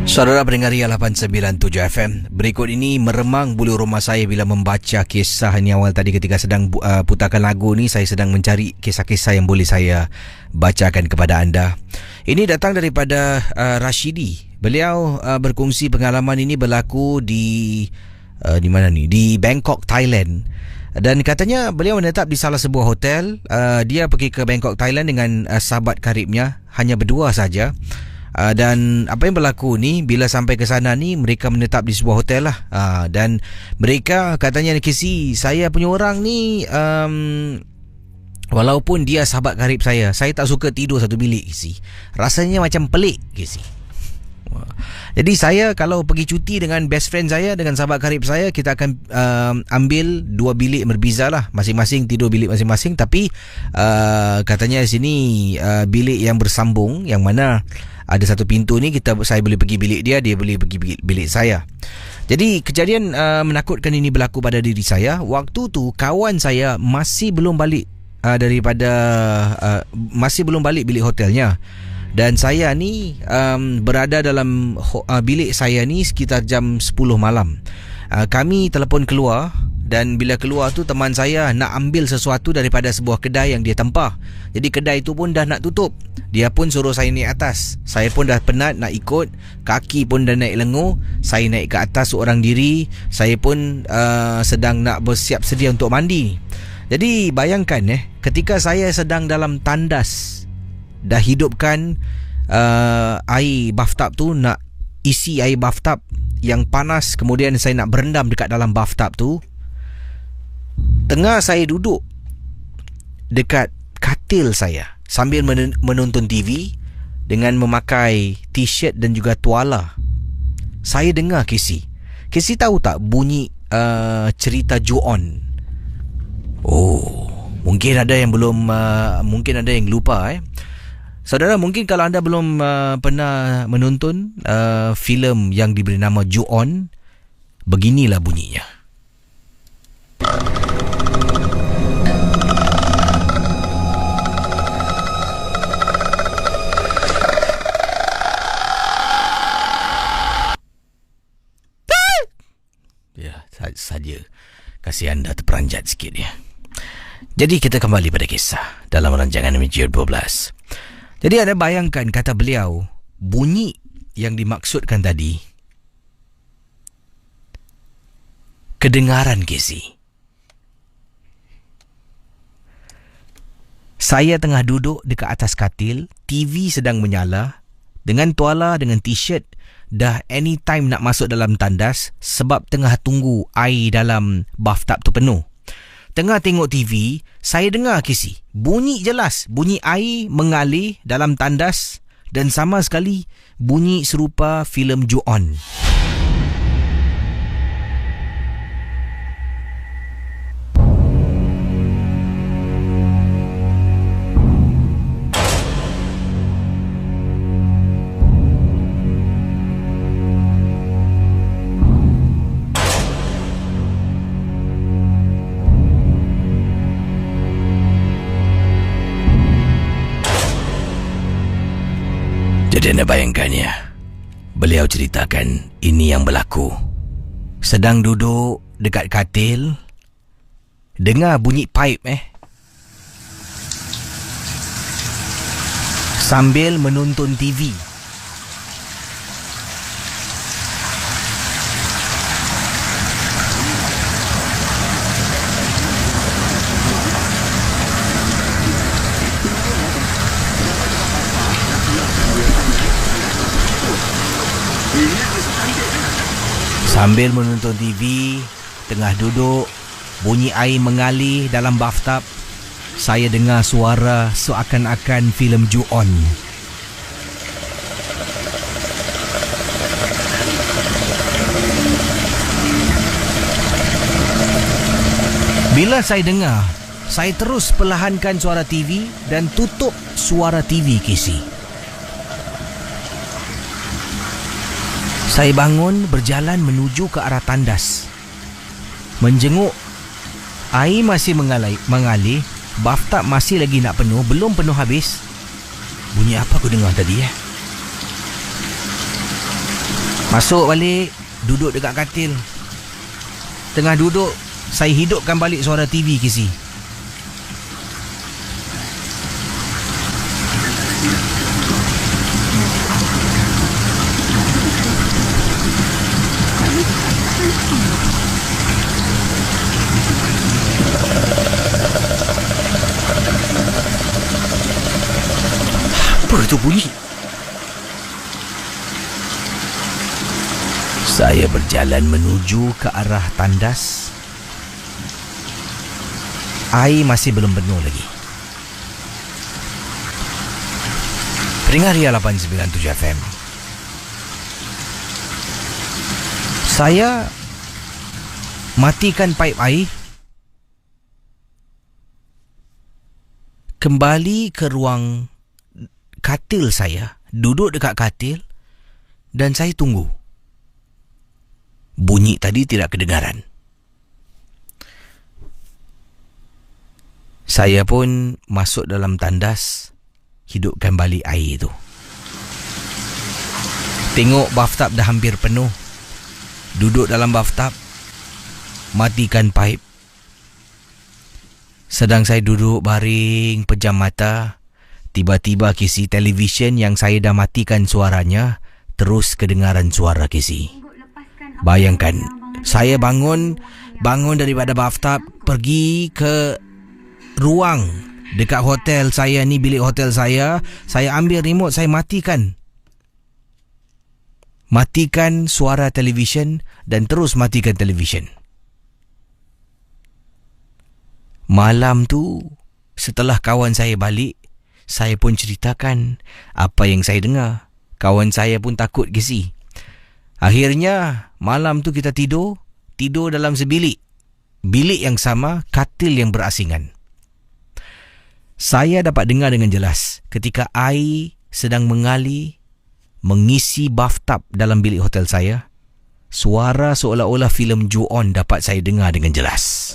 Saudara pendengar Ria 897 FM, berikut ini meremang bulu rumah saya bila membaca kisah ni awal tadi ketika sedang putarkan lagu ni. Saya sedang mencari kisah-kisah yang boleh saya bacakan kepada anda. Ini datang daripada Rashidi. Beliau berkongsi pengalaman ini berlaku di mana ni? Di Bangkok, Thailand. Dan katanya beliau menetap di salah sebuah hotel. Dia pergi ke Bangkok, Thailand dengan sahabat karibnya, hanya berdua saja. Dan apa yang berlaku ni, bila sampai ke sana ni, mereka menetap di sebuah hotel lah. Dan mereka katanya, Casey, saya punya orang ni walaupun dia sahabat karib saya tak suka tidur satu bilik, Casey. Rasanya macam pelik, Casey. Jadi saya kalau pergi cuti dengan best friend saya, dengan sahabat karib saya, kita akan ambil dua bilik berbeza lah. Masing-masing tidur bilik masing-masing. Tapi katanya di sini bilik yang bersambung, yang mana ada satu pintu ni, saya boleh pergi bilik dia, dia boleh pergi bilik saya. Jadi kejadian menakutkan ini berlaku pada diri saya. Waktu tu kawan saya masih belum balik masih belum balik bilik hotelnya. Dan saya ni berada dalam bilik saya ni sekitar jam 10 malam. Kami telefon keluar, dan bila keluar tu teman saya nak ambil sesuatu daripada sebuah kedai yang dia tempah. Jadi kedai tu pun dah nak tutup. Dia pun suruh saya naik atas. Saya pun dah penat nak ikut. Kaki pun dah naik lenguh. Saya naik ke atas seorang diri. Saya pun sedang nak bersiap sedia untuk mandi. Jadi bayangkan ketika saya sedang dalam tandas, dah hidupkan air bathtub tu, nak isi air bathtub yang panas, kemudian saya nak berendam dekat dalam bathtub tu. Tengah saya duduk dekat katil saya sambil menonton TV dengan memakai t-shirt dan juga tuala, saya dengar Casey tahu tak bunyi cerita Ju-on? Oh, Mungkin ada yang belum mungkin ada yang lupa Saudara, mungkin kalau anda belum pernah menonton filem yang diberi nama Ju-on, beginilah bunyinya. Ya, saja kasih anda terperanjat sikit ya. Jadi kita kembali pada kisah dalam rancangan Encik 12. Jadi anda bayangkan, kata beliau, bunyi yang dimaksudkan tadi kedengaran Casey. Saya tengah duduk dekat atas katil, TV sedang menyala, dengan tuala, dengan t-shirt, dah anytime nak masuk dalam tandas sebab tengah tunggu air dalam bathtub tu penuh. Tengah tengok TV, saya dengar Casey, bunyi jelas, bunyi air mengalir dalam tandas dan sama sekali bunyi serupa filem Ju-on. Jadi anda bayangkan ya, beliau ceritakan ini yang berlaku. Sedang duduk dekat katil, dengar bunyi pipe sambil menonton TV. Sambil menonton TV, tengah duduk, bunyi air mengalir dalam bathtub, saya dengar suara seakan-akan filem Ju-on. Bila saya dengar, saya terus perlahankan suara TV dan tutup suara TV Casey. Saya bangun berjalan menuju ke arah tandas. Menjenguk, air masih mengalir, bathtub masih lagi nak penuh, belum penuh habis. Bunyi apa aku dengar tadi Masuk balik, duduk dekat katil. Tengah duduk, saya hidupkan balik suara TV Casey. Apa itu bunyi? Saya berjalan menuju ke arah tandas. Air masih belum penuh lagi. Pendengar Ria 897 FM. Saya matikan pipe air. Kembali ke ruang katil saya, duduk dekat katil dan saya tunggu. Bunyi tadi tidak kedengaran. Saya pun masuk dalam tandas, hidupkan balik air itu. Tengok bathtub dah hampir penuh. Duduk dalam bathtub, matikan pipe. Sedang saya duduk baring pejam mata, tiba-tiba Casey, televisyen yang saya dah matikan suaranya terus kedengaran suara Casey. Bayangkan, saya bangun daripada bathtub, pergi ke ruang dekat hotel saya ni, bilik hotel saya ambil remote, saya matikan suara televisyen dan terus matikan televisyen. Malam tu, setelah kawan saya balik, saya pun ceritakan apa yang saya dengar. Kawan saya pun takut Casey. Akhirnya, malam tu kita tidur dalam sebilik. Bilik yang sama, katil yang berasingan. Saya dapat dengar dengan jelas ketika air sedang mengalir mengisi bathtub dalam bilik hotel saya. Suara seolah-olah filem Ju-on dapat saya dengar dengan jelas.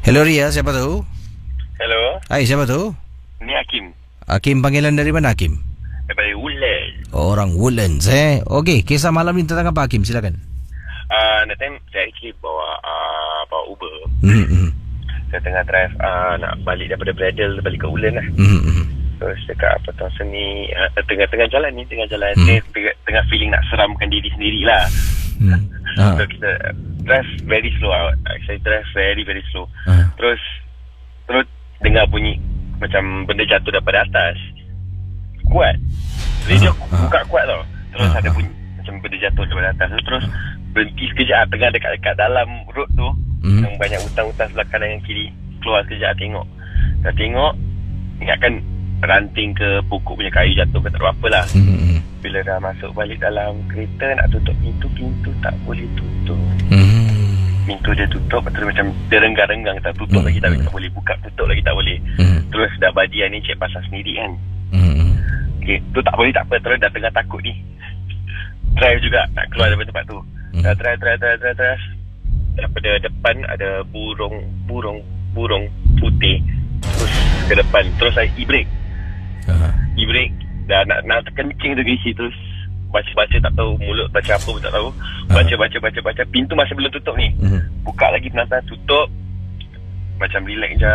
Hello Ria, siapa tu? Hello, Hai, siapa tu? ni Hakim Hakim, panggilan dari mana Hakim? daripada Woodlands. Orang Woodlands Okey, kisah malam ni tentang apa Hakim? Silakan. That time saya actually bawa Uber. Saya tengah drive nak balik daripada Bradle balik ke Woodlands lah. Terus dekat Thompson ni tengah jalan ni, saya tengah feeling nak seramkan diri sendiri lah. So kita drive very slow. Saya drive very very slow. Terus dengar bunyi macam benda jatuh daripada atas. Kuat. Radio buka kuat tau. Terus ada bunyi macam benda jatuh daripada atas. Terus berhenti sekejap tengah dekat dalam road tu. Yang banyak hutan-hutan sebelah kanan dan kiri. Keluar sekejap tengok. Dah tengok, ingatkan ranting ke pokok punya kayu jatuh ke tak ada apa lah. Bila dah masuk balik dalam kereta nak tutup pintu tak boleh tutup. Pintu dia tutup, terus macam dia renggang-renggang, tak tutup lagi tak boleh, buka tutup lagi tak boleh. Terus dah badian ni cek pasal sendiri kan. Okay, tu tak boleh tak apa. Terus dah tengah takut ni, drive juga nak keluar daripada tempat tu. Dah drive. Daripada depan ada burung putih terus ke depan. Terus saya e-brake. E-brake dah nak terkencing tu gisi. Terus baca tak tahu, mulut baca apa pun tak tahu. Baca pintu masih belum tutup ni. Buka lagi pelan-pelan, tutup. Macam relax je.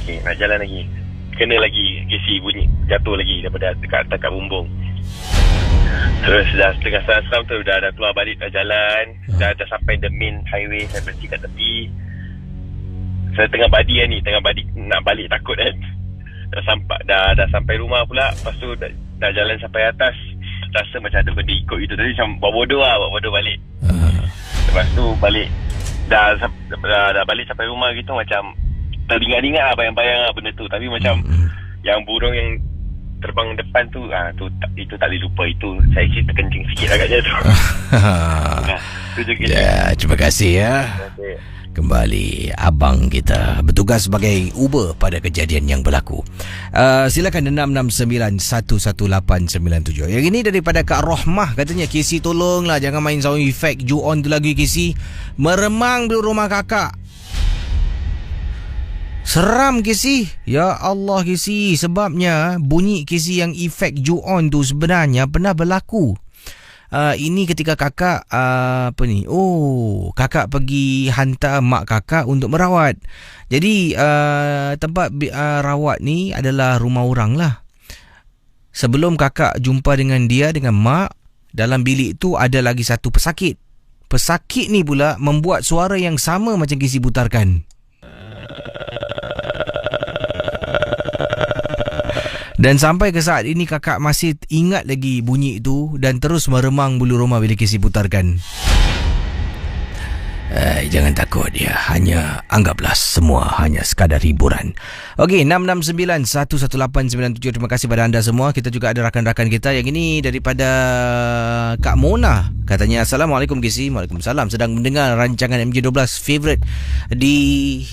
Okay, nak jalan lagi, kena lagi gisi bunyi jatuh lagi daripada dekat bumbung. Terus dah setengah seram tu dah keluar balik, dah jalan. Dah sampai the main highway. Saya berhenti kat tepi. Saya tengah badi nak balik, takut kan. Dah sampai rumah pula. Lepas tu dah jalan sampai atas, rasa macam ada benda ikut gitu. Tadi macam buat bodoh balik. Lepas tu balik, dah balik sampai rumah gitu, macam teringat-ingat lah, bayang-bayang lah benda tu. Tapi macam yang burung yang terbang depan tu, itu tak boleh lupa. Itu saya sih terkencing sikit agaknya tu. Terima kasih ya. Kembali abang kita bertugas sebagai Uber pada kejadian yang berlaku. Silakan 669-11897. Yang ini daripada Kak Rohmah, katanya, Casey tolonglah jangan main sound effect Ju-on tu lagi Casey. Meremang belum rumah kakak. Seram Casey. Ya Allah Casey, sebabnya bunyi Casey yang efek Ju-on tu sebenarnya pernah berlaku. Ini ketika kakak kakak pergi hantar mak kakak untuk merawat. Jadi tempat rawat ni adalah rumah orang lah. Sebelum kakak jumpa dengan mak, dalam bilik tu ada lagi satu pesakit. Pesakit ni pula membuat suara yang sama macam Casey putarkan. Dan sampai ke saat ini kakak masih ingat lagi bunyi itu dan terus meremang bulu roma bila Casey putarkan. Jangan takut ya, hanya anggaplah semua hanya sekadar hiburan. Okey, 669-11897. Terima kasih pada anda semua. Kita juga ada rakan-rakan kita. Yang ini daripada Kak Mona. Katanya, Assalamualaikum Casey. Waalaikumsalam. Sedang mendengar rancangan MJ12 favorite di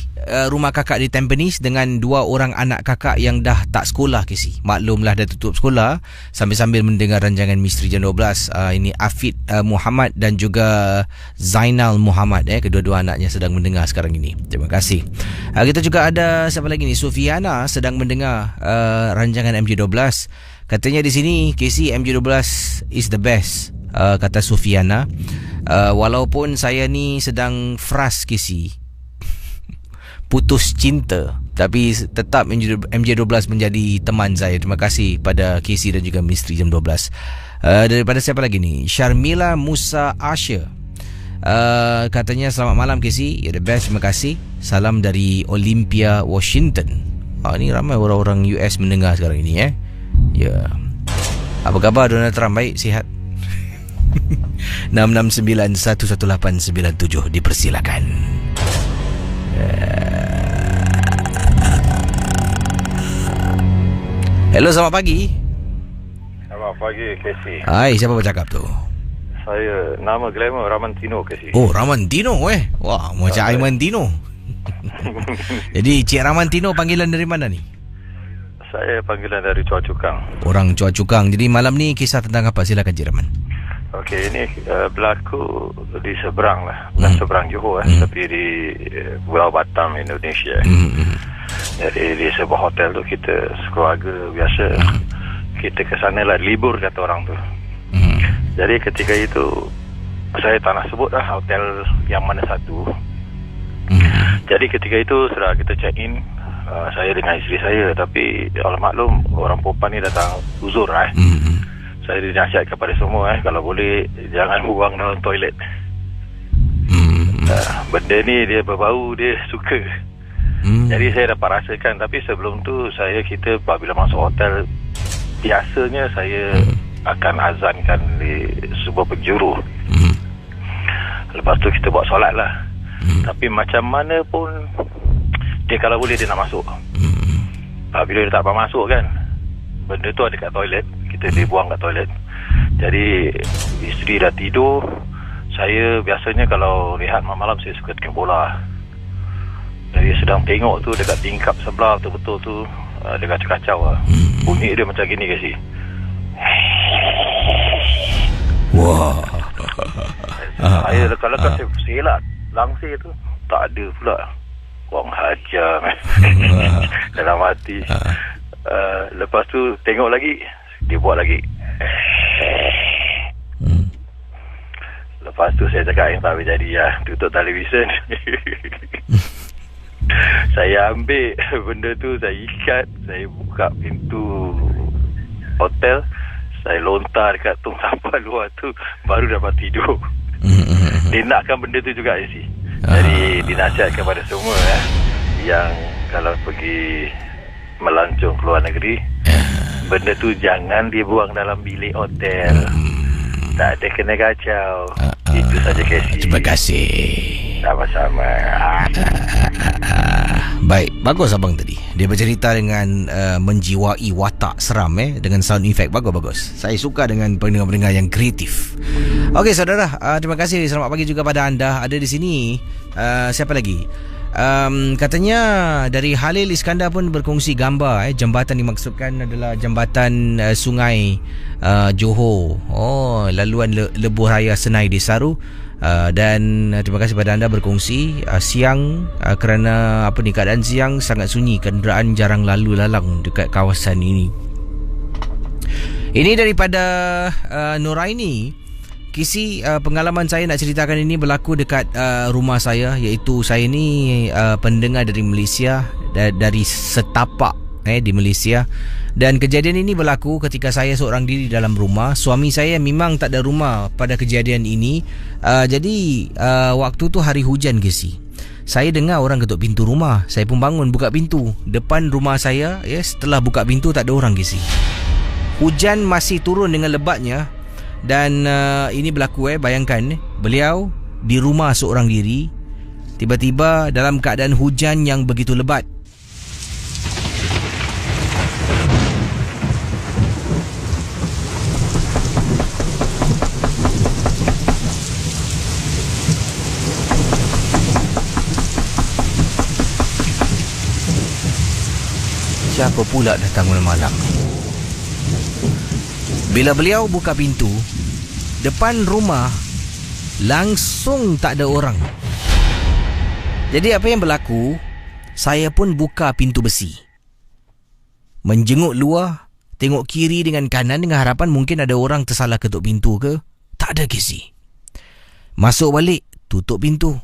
rumah kakak di Tampines dengan 2 orang anak kakak yang dah tak sekolah Casey. Maklumlah dah tutup sekolah, sambil-sambil mendengar rancangan Misteri Jam 12. Ini Afid Muhammad dan juga Zainal Muhammad. Kedua-dua anaknya sedang mendengar sekarang ini. Terima kasih. Kita juga ada siapa lagi ni? Sufiana sedang mendengar rancangan MJ12. Katanya di sini, Casey, MJ12 is the best. Kata Sufiana. Walaupun saya ni sedang frust Casey, putus cinta, tapi tetap MJ12 menjadi teman saya. Terima kasih pada Casey dan juga Misteri Jam 12. Daripada siapa lagi ni? Syarmila Musa Asya. Katanya selamat malam Casey, you're the best, terima kasih. Salam dari Olympia, Washington. Ni ramai orang-orang US mendengar sekarang ini Ya. Apa khabar Donald Trump? Baik, sihat. 669-11897 dipersilakan. Hello, selamat pagi. Selamat pagi, Casey. Hai, siapa bercakap tu? Saya, nama glamour Ramantino, Casey. Oh, Ramantino Wah, macam Aiman Tino. Jadi Cik Ramantino panggilan dari mana ni? Saya panggilan dari Chua Chu Kang. Orang Chua Chu Kang. Jadi malam ni kisah tentang apa? Silakan Cik Raman. Okey, ini berlaku di seberang lah. Bukan seberang Johor tapi di Pulau Batam, Indonesia. Jadi di sebuah hotel tu kita sekeluarga biasa kita ke sana lah libur kata orang tu. Jadi ketika itu saya tak nak sebut lah hotel yang mana satu. Jadi ketika itu setelah kita check in, saya dengan isteri saya, tapi Allah maklum orang perempuan ni datang uzur Saya dinasihat kepada semua kalau boleh jangan buang dalam toilet. Benda ni dia berbau, dia suka. Jadi saya dapat rasakan. Tapi sebelum tu kita apabila masuk hotel, biasanya saya akan azankan di sebuah penjuru. Lepas tu kita buat solat lah. Tapi macam mana pun dia kalau boleh dia nak masuk. Bila dia tak dapat masuk kan, benda tu ada kat toilet, kita dibuang kat toilet. Jadi isteri dah tidur. Saya biasanya kalau rehat malam saya suka tengok bola. Jadi sedang tengok tu dekat tingkap sebelah betul-betul tu dia kacau-kacau lah. Bunyi dia macam gini Casey. Wah. Saya lekas-lekas saya selak langsir tu tak ada pula. Orang hajar dalam hati. Lepas tu tengok lagi, dia buat lagi. Lepas tu saya cakap yang tak boleh jadi tutup televisyen. Saya ambil benda tu, saya ikat, saya buka pintu hotel, saya lontar dekat tong sampah luar tu, baru dapat tidur. Dia nakkan benda tu juga sih. Jadi dinasihat kepada semua yang kalau pergi melancong keluar negeri, benda tu jangan dibuang dalam bilik hotel. Tak ada kena kacau. Itu saja Casey. Terima kasih. Sama-sama. Baik, bagus abang tadi. Dia bercerita dengan menjiwai watak seram dengan sound effect. Bagus. Saya suka dengan pendengar-pendengar yang kreatif. Okey saudara, terima kasih. Selamat pagi juga pada anda. Ada di sini siapa lagi? Katanya dari Halil Iskandar pun berkongsi gambar jambatan dimaksudkan adalah jambatan sungai Johor. Laluan Lebuh Raya Senai di Saru. Dan terima kasih pada anda berkongsi siang kerana keadaan siang sangat sunyi, kenderaan jarang lalu lalang dekat kawasan ini. Ini daripada Nuraini. Kisi, pengalaman saya nak ceritakan ini berlaku dekat rumah saya, iaitu saya ni pendengar dari Malaysia, dari Setapak di Malaysia. Dan kejadian ini berlaku ketika saya seorang diri dalam rumah. Suami saya memang tak ada rumah pada kejadian ini. Jadi waktu tu hari hujan Kisi. Saya dengar orang ketuk pintu rumah. Saya pun bangun buka pintu. Depan rumah saya, setelah buka pintu tak ada orang Kisi. Hujan masih turun dengan lebatnya. Dan ini berlaku bayangkan beliau di rumah seorang diri, tiba-tiba dalam keadaan hujan yang begitu lebat. Siapa pula datang malam-malam ni? Bila beliau buka pintu, depan rumah langsung tak ada orang. Jadi apa yang berlaku? Saya pun buka pintu besi, menjenguk luar, tengok kiri dengan kanan dengan harapan mungkin ada orang tersalah ketuk pintu ke. Tak ada Kisi. Masuk balik, tutup pintu.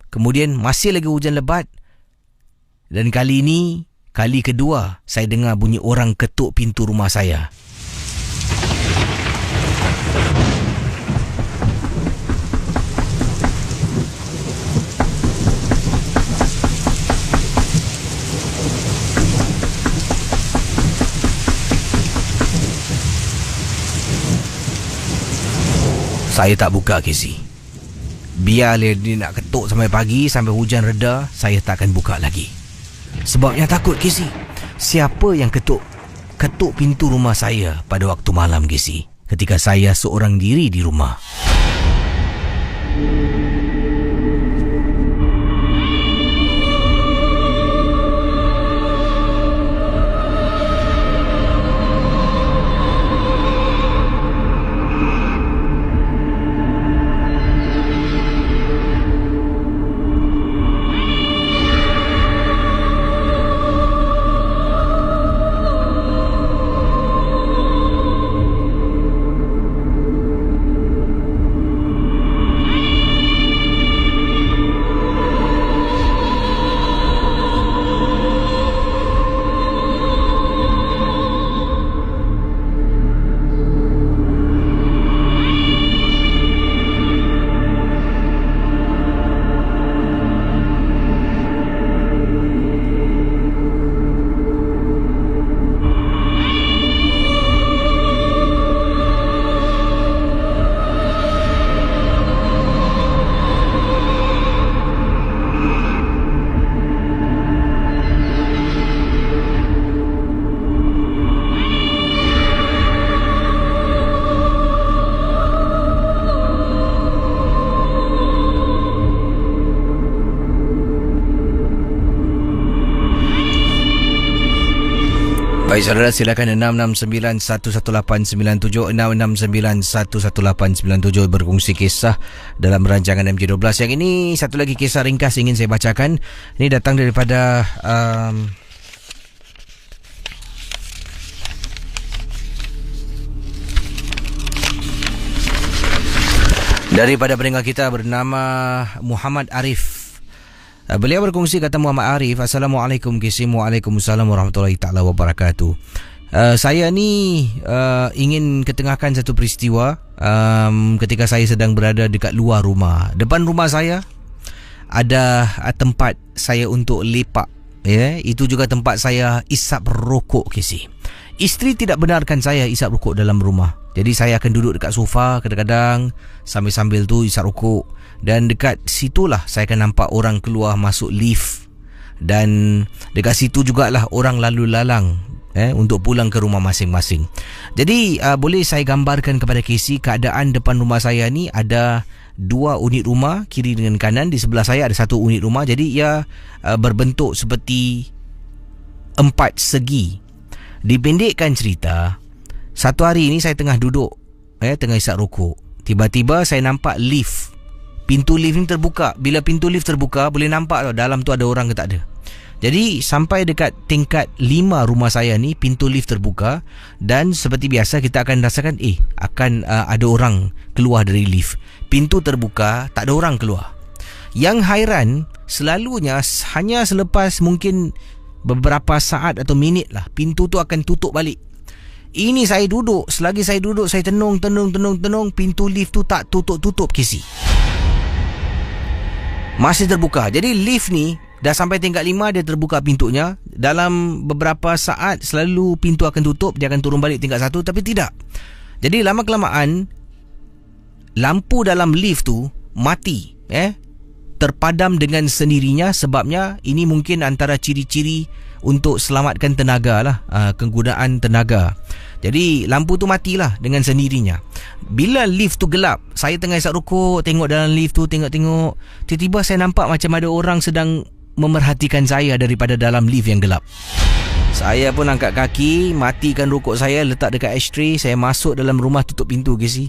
Kemudian masih lagi hujan lebat. Dan kali ini, kali kedua saya dengar bunyi orang ketuk pintu rumah saya. Saya tak buka, Casey. Biar dia nak ketuk sampai pagi, sampai hujan reda, saya tak akan buka lagi. Sebabnya takut, Casey. Siapa yang ketuk pintu rumah saya pada waktu malam, Casey, ketika saya seorang diri di rumah? Baik saudara, silakan 669-11897 669-11897 berkongsi kisah dalam rancangan MJ12. Yang ini satu lagi kisah ringkas ingin saya bacakan. Ini datang daripada pendengar kita bernama Muhammad Arif. Beliau berkongsi, kata Muhammad Arif, Assalamualaikum Kisim. Waalaikumsalam warahmatullahi ta'ala wabarakatuh. Saya ni ingin ketengahkan satu peristiwa ketika saya sedang berada dekat luar rumah. Depan rumah saya ada tempat saya untuk lepak. Itu juga tempat saya isap rokok, Kisim. Isteri tidak benarkan saya isap rokok dalam rumah. Jadi saya akan duduk dekat sofa kadang-kadang sambil-sambil tu isap rokok. Dan dekat situlah saya akan nampak orang keluar masuk lift. Dan dekat situ jugalah orang lalu lalang untuk pulang ke rumah masing-masing. Jadi boleh saya gambarkan kepada Casey, keadaan depan rumah saya ni ada 2 unit rumah, kiri dengan kanan. Di sebelah saya ada 1 unit rumah. Jadi ia berbentuk seperti 4 segi. Dipendekkan cerita, satu hari ini saya tengah duduk, tengah isap rokok. Tiba-tiba saya nampak lift. Pintu lift ni terbuka. Bila pintu lift terbuka, boleh nampak tau dalam tu ada orang ke tak ada. Jadi sampai dekat tingkat 5 rumah saya ni, pintu lift terbuka. Dan seperti biasa kita akan rasakan akan ada orang keluar dari lift. Pintu terbuka, tak ada orang keluar. Yang hairan, selalunya hanya selepas mungkin beberapa saat atau minit lah, pintu tu akan tutup balik. Ini saya duduk, selagi saya duduk saya tenung, pintu lift tu tak tutup, Casey. Masih terbuka. Jadi lift ni dah sampai tingkat 5, dia terbuka pintunya. Dalam beberapa saat selalu pintu akan tutup, dia akan turun balik tingkat 1, tapi tidak. Jadi lama kelamaan lampu dalam lift tu mati, terpadam dengan sendirinya. Sebabnya ini mungkin antara ciri-ciri untuk selamatkan tenaga lah, kegunaan tenaga. Jadi lampu tu matilah dengan sendirinya. Bila lift tu gelap, saya tengah isap rokok, tengok dalam lift tu, tengok. Tiba-tiba saya nampak macam ada orang sedang memerhatikan saya daripada dalam lift yang gelap. Saya pun angkat kaki, matikan rokok saya, letak dekat ashtray. Saya masuk dalam rumah, tutup pintu, Casey.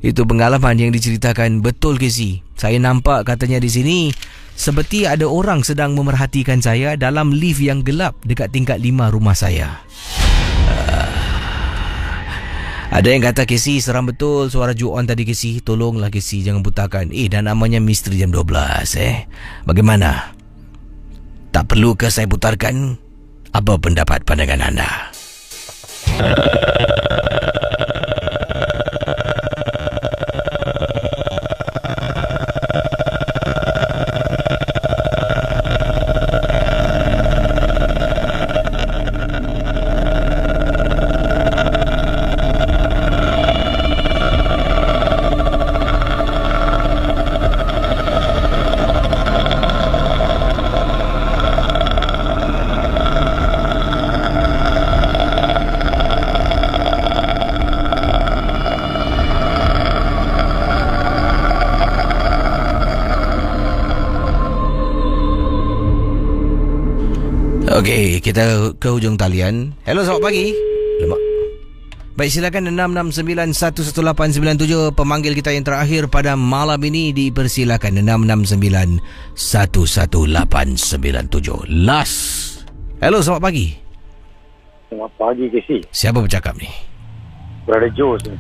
Itu pengalaman yang diceritakan. Betul, Casey. Saya nampak katanya di sini seperti ada orang sedang memerhatikan saya dalam lift yang gelap dekat tingkat 5 rumah saya. Ada yang kata, Casey, seram betul suara Ju-on tadi, Casey. Tolonglah, Casey, jangan putarkan. Dan namanya Misteri Jam 12. Bagaimana? Tak perlukah saya putarkan? Apa pendapat pandangan anda? Okey, kita ke hujung talian. Hello, selamat pagi. Lemak. Baik, silakan 669-11897. Pemanggil kita yang terakhir pada malam ini dipersilakan 669-11897. Last. Hello, selamat pagi. Selamat pagi, Casey. Siapa bercakap ni? Brother Joe sini.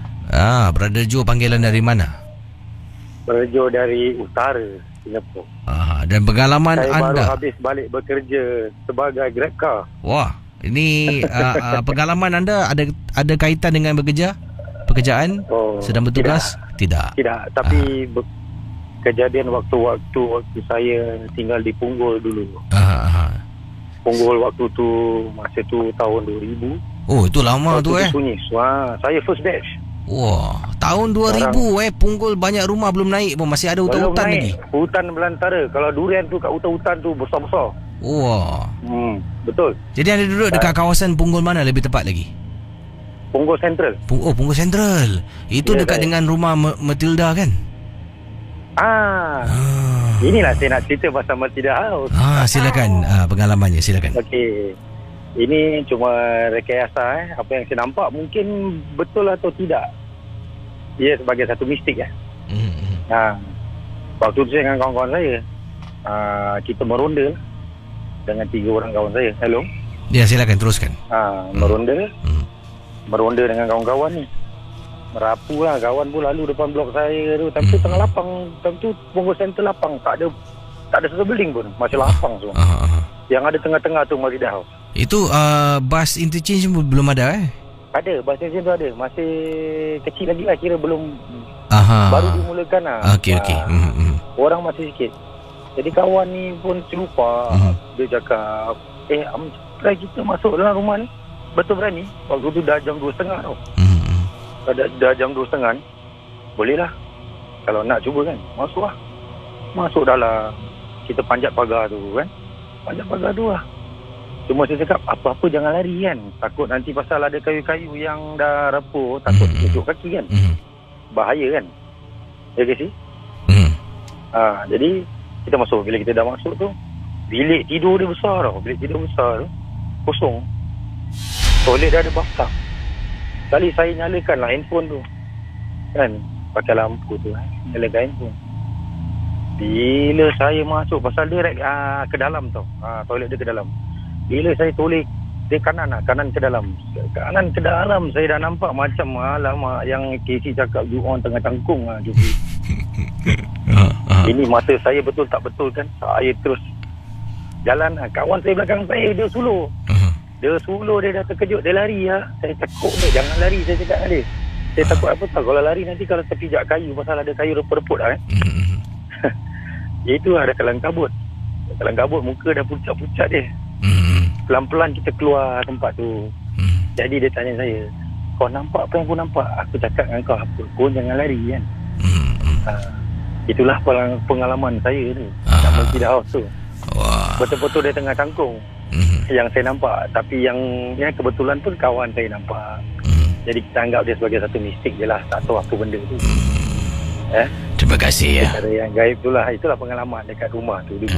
Brother Joe, panggilan dari mana? Brother Joe dari utara Singapura. Dan pengalaman saya anda? Saya baru habis balik bekerja sebagai Grab car. Wah, ini pengalaman anda ada kaitan dengan pekerjaan? Sedang bertugas? Tidak. Tapi kejadian waktu saya tinggal di Punggol dulu. Punggol waktu tu, masa tu tahun 2000. Oh, itu lama tu Sunyi. Saya first batch. Wah, tahun 2000 Punggol banyak rumah belum naik pun, masih ada hutan-hutan lagi. Hutan belantara. Kalau durian tu kat hutan-hutan tu besar-besar. Wah. Betul. Jadi anda duduk dekat kawasan Punggol mana lebih tepat lagi? Punggol Central. Punggol Central. Itu dekat dengan rumah Matilda kan? Inilah saya nak cerita pasal Matilda House. Silakan pengalamannya, silakan. Okey. Ini cuma rekayasa Apa yang saya nampak mungkin betul atau tidak. Ia sebagai satu mistik waktu tu saya dengan kawan-kawan saya, kita meronda dengan 3 orang kawan saya. Hello. Ya, silakan teruskan. Meronda dengan kawan-kawan ni. Merapu lah, kawan pun lalu depan blok saya tu. Tapi tengah lapang. Time tu Punggol Central lapang. Tak ada satu building pun. Masih lapang semua. Yang ada tengah-tengah tu Matilda House. Itu bus interchange belum ada Ada, bus interchange tu ada. Masih kecil lagi lah, kira belum baru dimulakan lah. Okey. Orang masih sikit. Jadi kawan ni pun selupa. Dia cakap, try kita masuk dalam rumah ni. Betul berani? Waktu tu dah jam 2.30 tau. Dah jam 2.30. Boleh lah. Kalau nak cuba kan, masuk lah. Masuk dalam. Kita panjat pagar tu kan. Panjat pagar tu lah. Cuma saya cakap, apa-apa jangan lari kan. Takut nanti pasal ada kayu-kayu yang dah rapuh, takut duduk kaki kan. Bahaya kan. Ya ke si? Jadi kita masuk. Bila kita dah masuk tu, bilik tidur dia besar tau. Bilik tidur besar tu kosong. Toilet dah ada bathtub. Sekali saya nyalakan lah handphone tu kan, pakai lampu tu nyalakan handphone. Bila saya masuk, pasal dia ke dalam tau, toilet dia ke dalam. Bila saya toleh dia kanan ke dalam. Kanan ke dalam, saya dah nampak macam alamak yang Casey cakap Juon tengah cangkung Juki. Ini mata saya betul tak betul kan. Saya terus jalan. Kawan saya belakang saya, dia suluh. Dia dah terkejut, dia lari Saya takut dia, jangan lari, saya cakap dengan dia. Saya takut apa tau, kalau lari nanti kalau terpijak kayu, pasal ada kayu reput-reput Itu ada kelang kabut. Kelang kabut, muka dah pucat-pucat dia. Pelan-pelan kita keluar tempat tu. Jadi dia tanya saya, kau nampak apa yang aku nampak? Aku cakap dengan kau apa? Kau jangan lari kan. Itulah pengalaman saya tu kat Matilda House tu. Betul-betul dia tengah cangkung. Yang saya nampak. Tapi yang kebetulan pun kawan saya nampak. Jadi kita anggap dia sebagai satu mistik je lah. Tak tahu apa benda tu. Terima kasih Cara yang gaib tu lah. Itulah pengalaman dekat rumah tu dulu.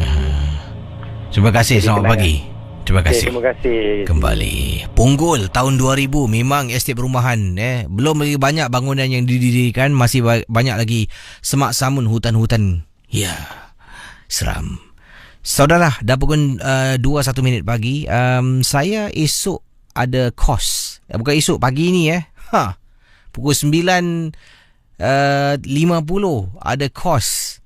Terima kasih. Selamat pagi. Terima kasih. Terima kasih. Kembali Punggol tahun 2000 memang estet perumahan belum lagi banyak bangunan yang didirikan, masih banyak lagi semak samun hutan-hutan. Ya, seram. Saudara, dah pukul 2:01 pagi. Saya esok ada kos. Bukan esok, pagi ni pukul 9:50 ada kos.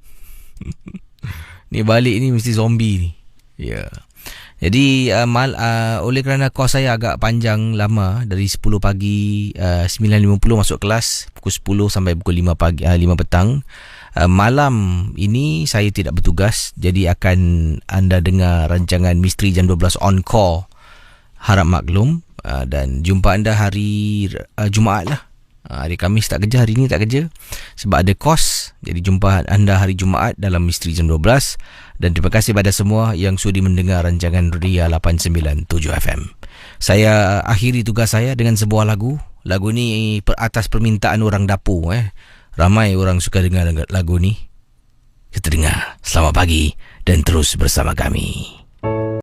Ni balik ni mesti zombie ni. Ya. Jadi oleh kerana kos saya agak panjang lama, dari 10 pagi 9.50 masuk kelas, pukul 10 sampai pukul 5 pagi 5 petang. Malam ini saya tidak bertugas, jadi akan anda dengar rancangan Misteri Jam 12 on call. Harap maklum, dan jumpa anda hari Jumaat lah. Hari Khamis tak kerja, hari ni tak kerja sebab ada kos. Jadi jumpa anda hari Jumaat dalam Misteri Jam 12. Dan terima kasih pada semua yang sudi mendengar rancangan Ria 897 FM. Saya akhiri tugas saya dengan sebuah lagu. Lagu ni atas permintaan orang dapur. Ramai orang suka dengar lagu ni. Kita dengar. Selamat pagi dan terus bersama kami.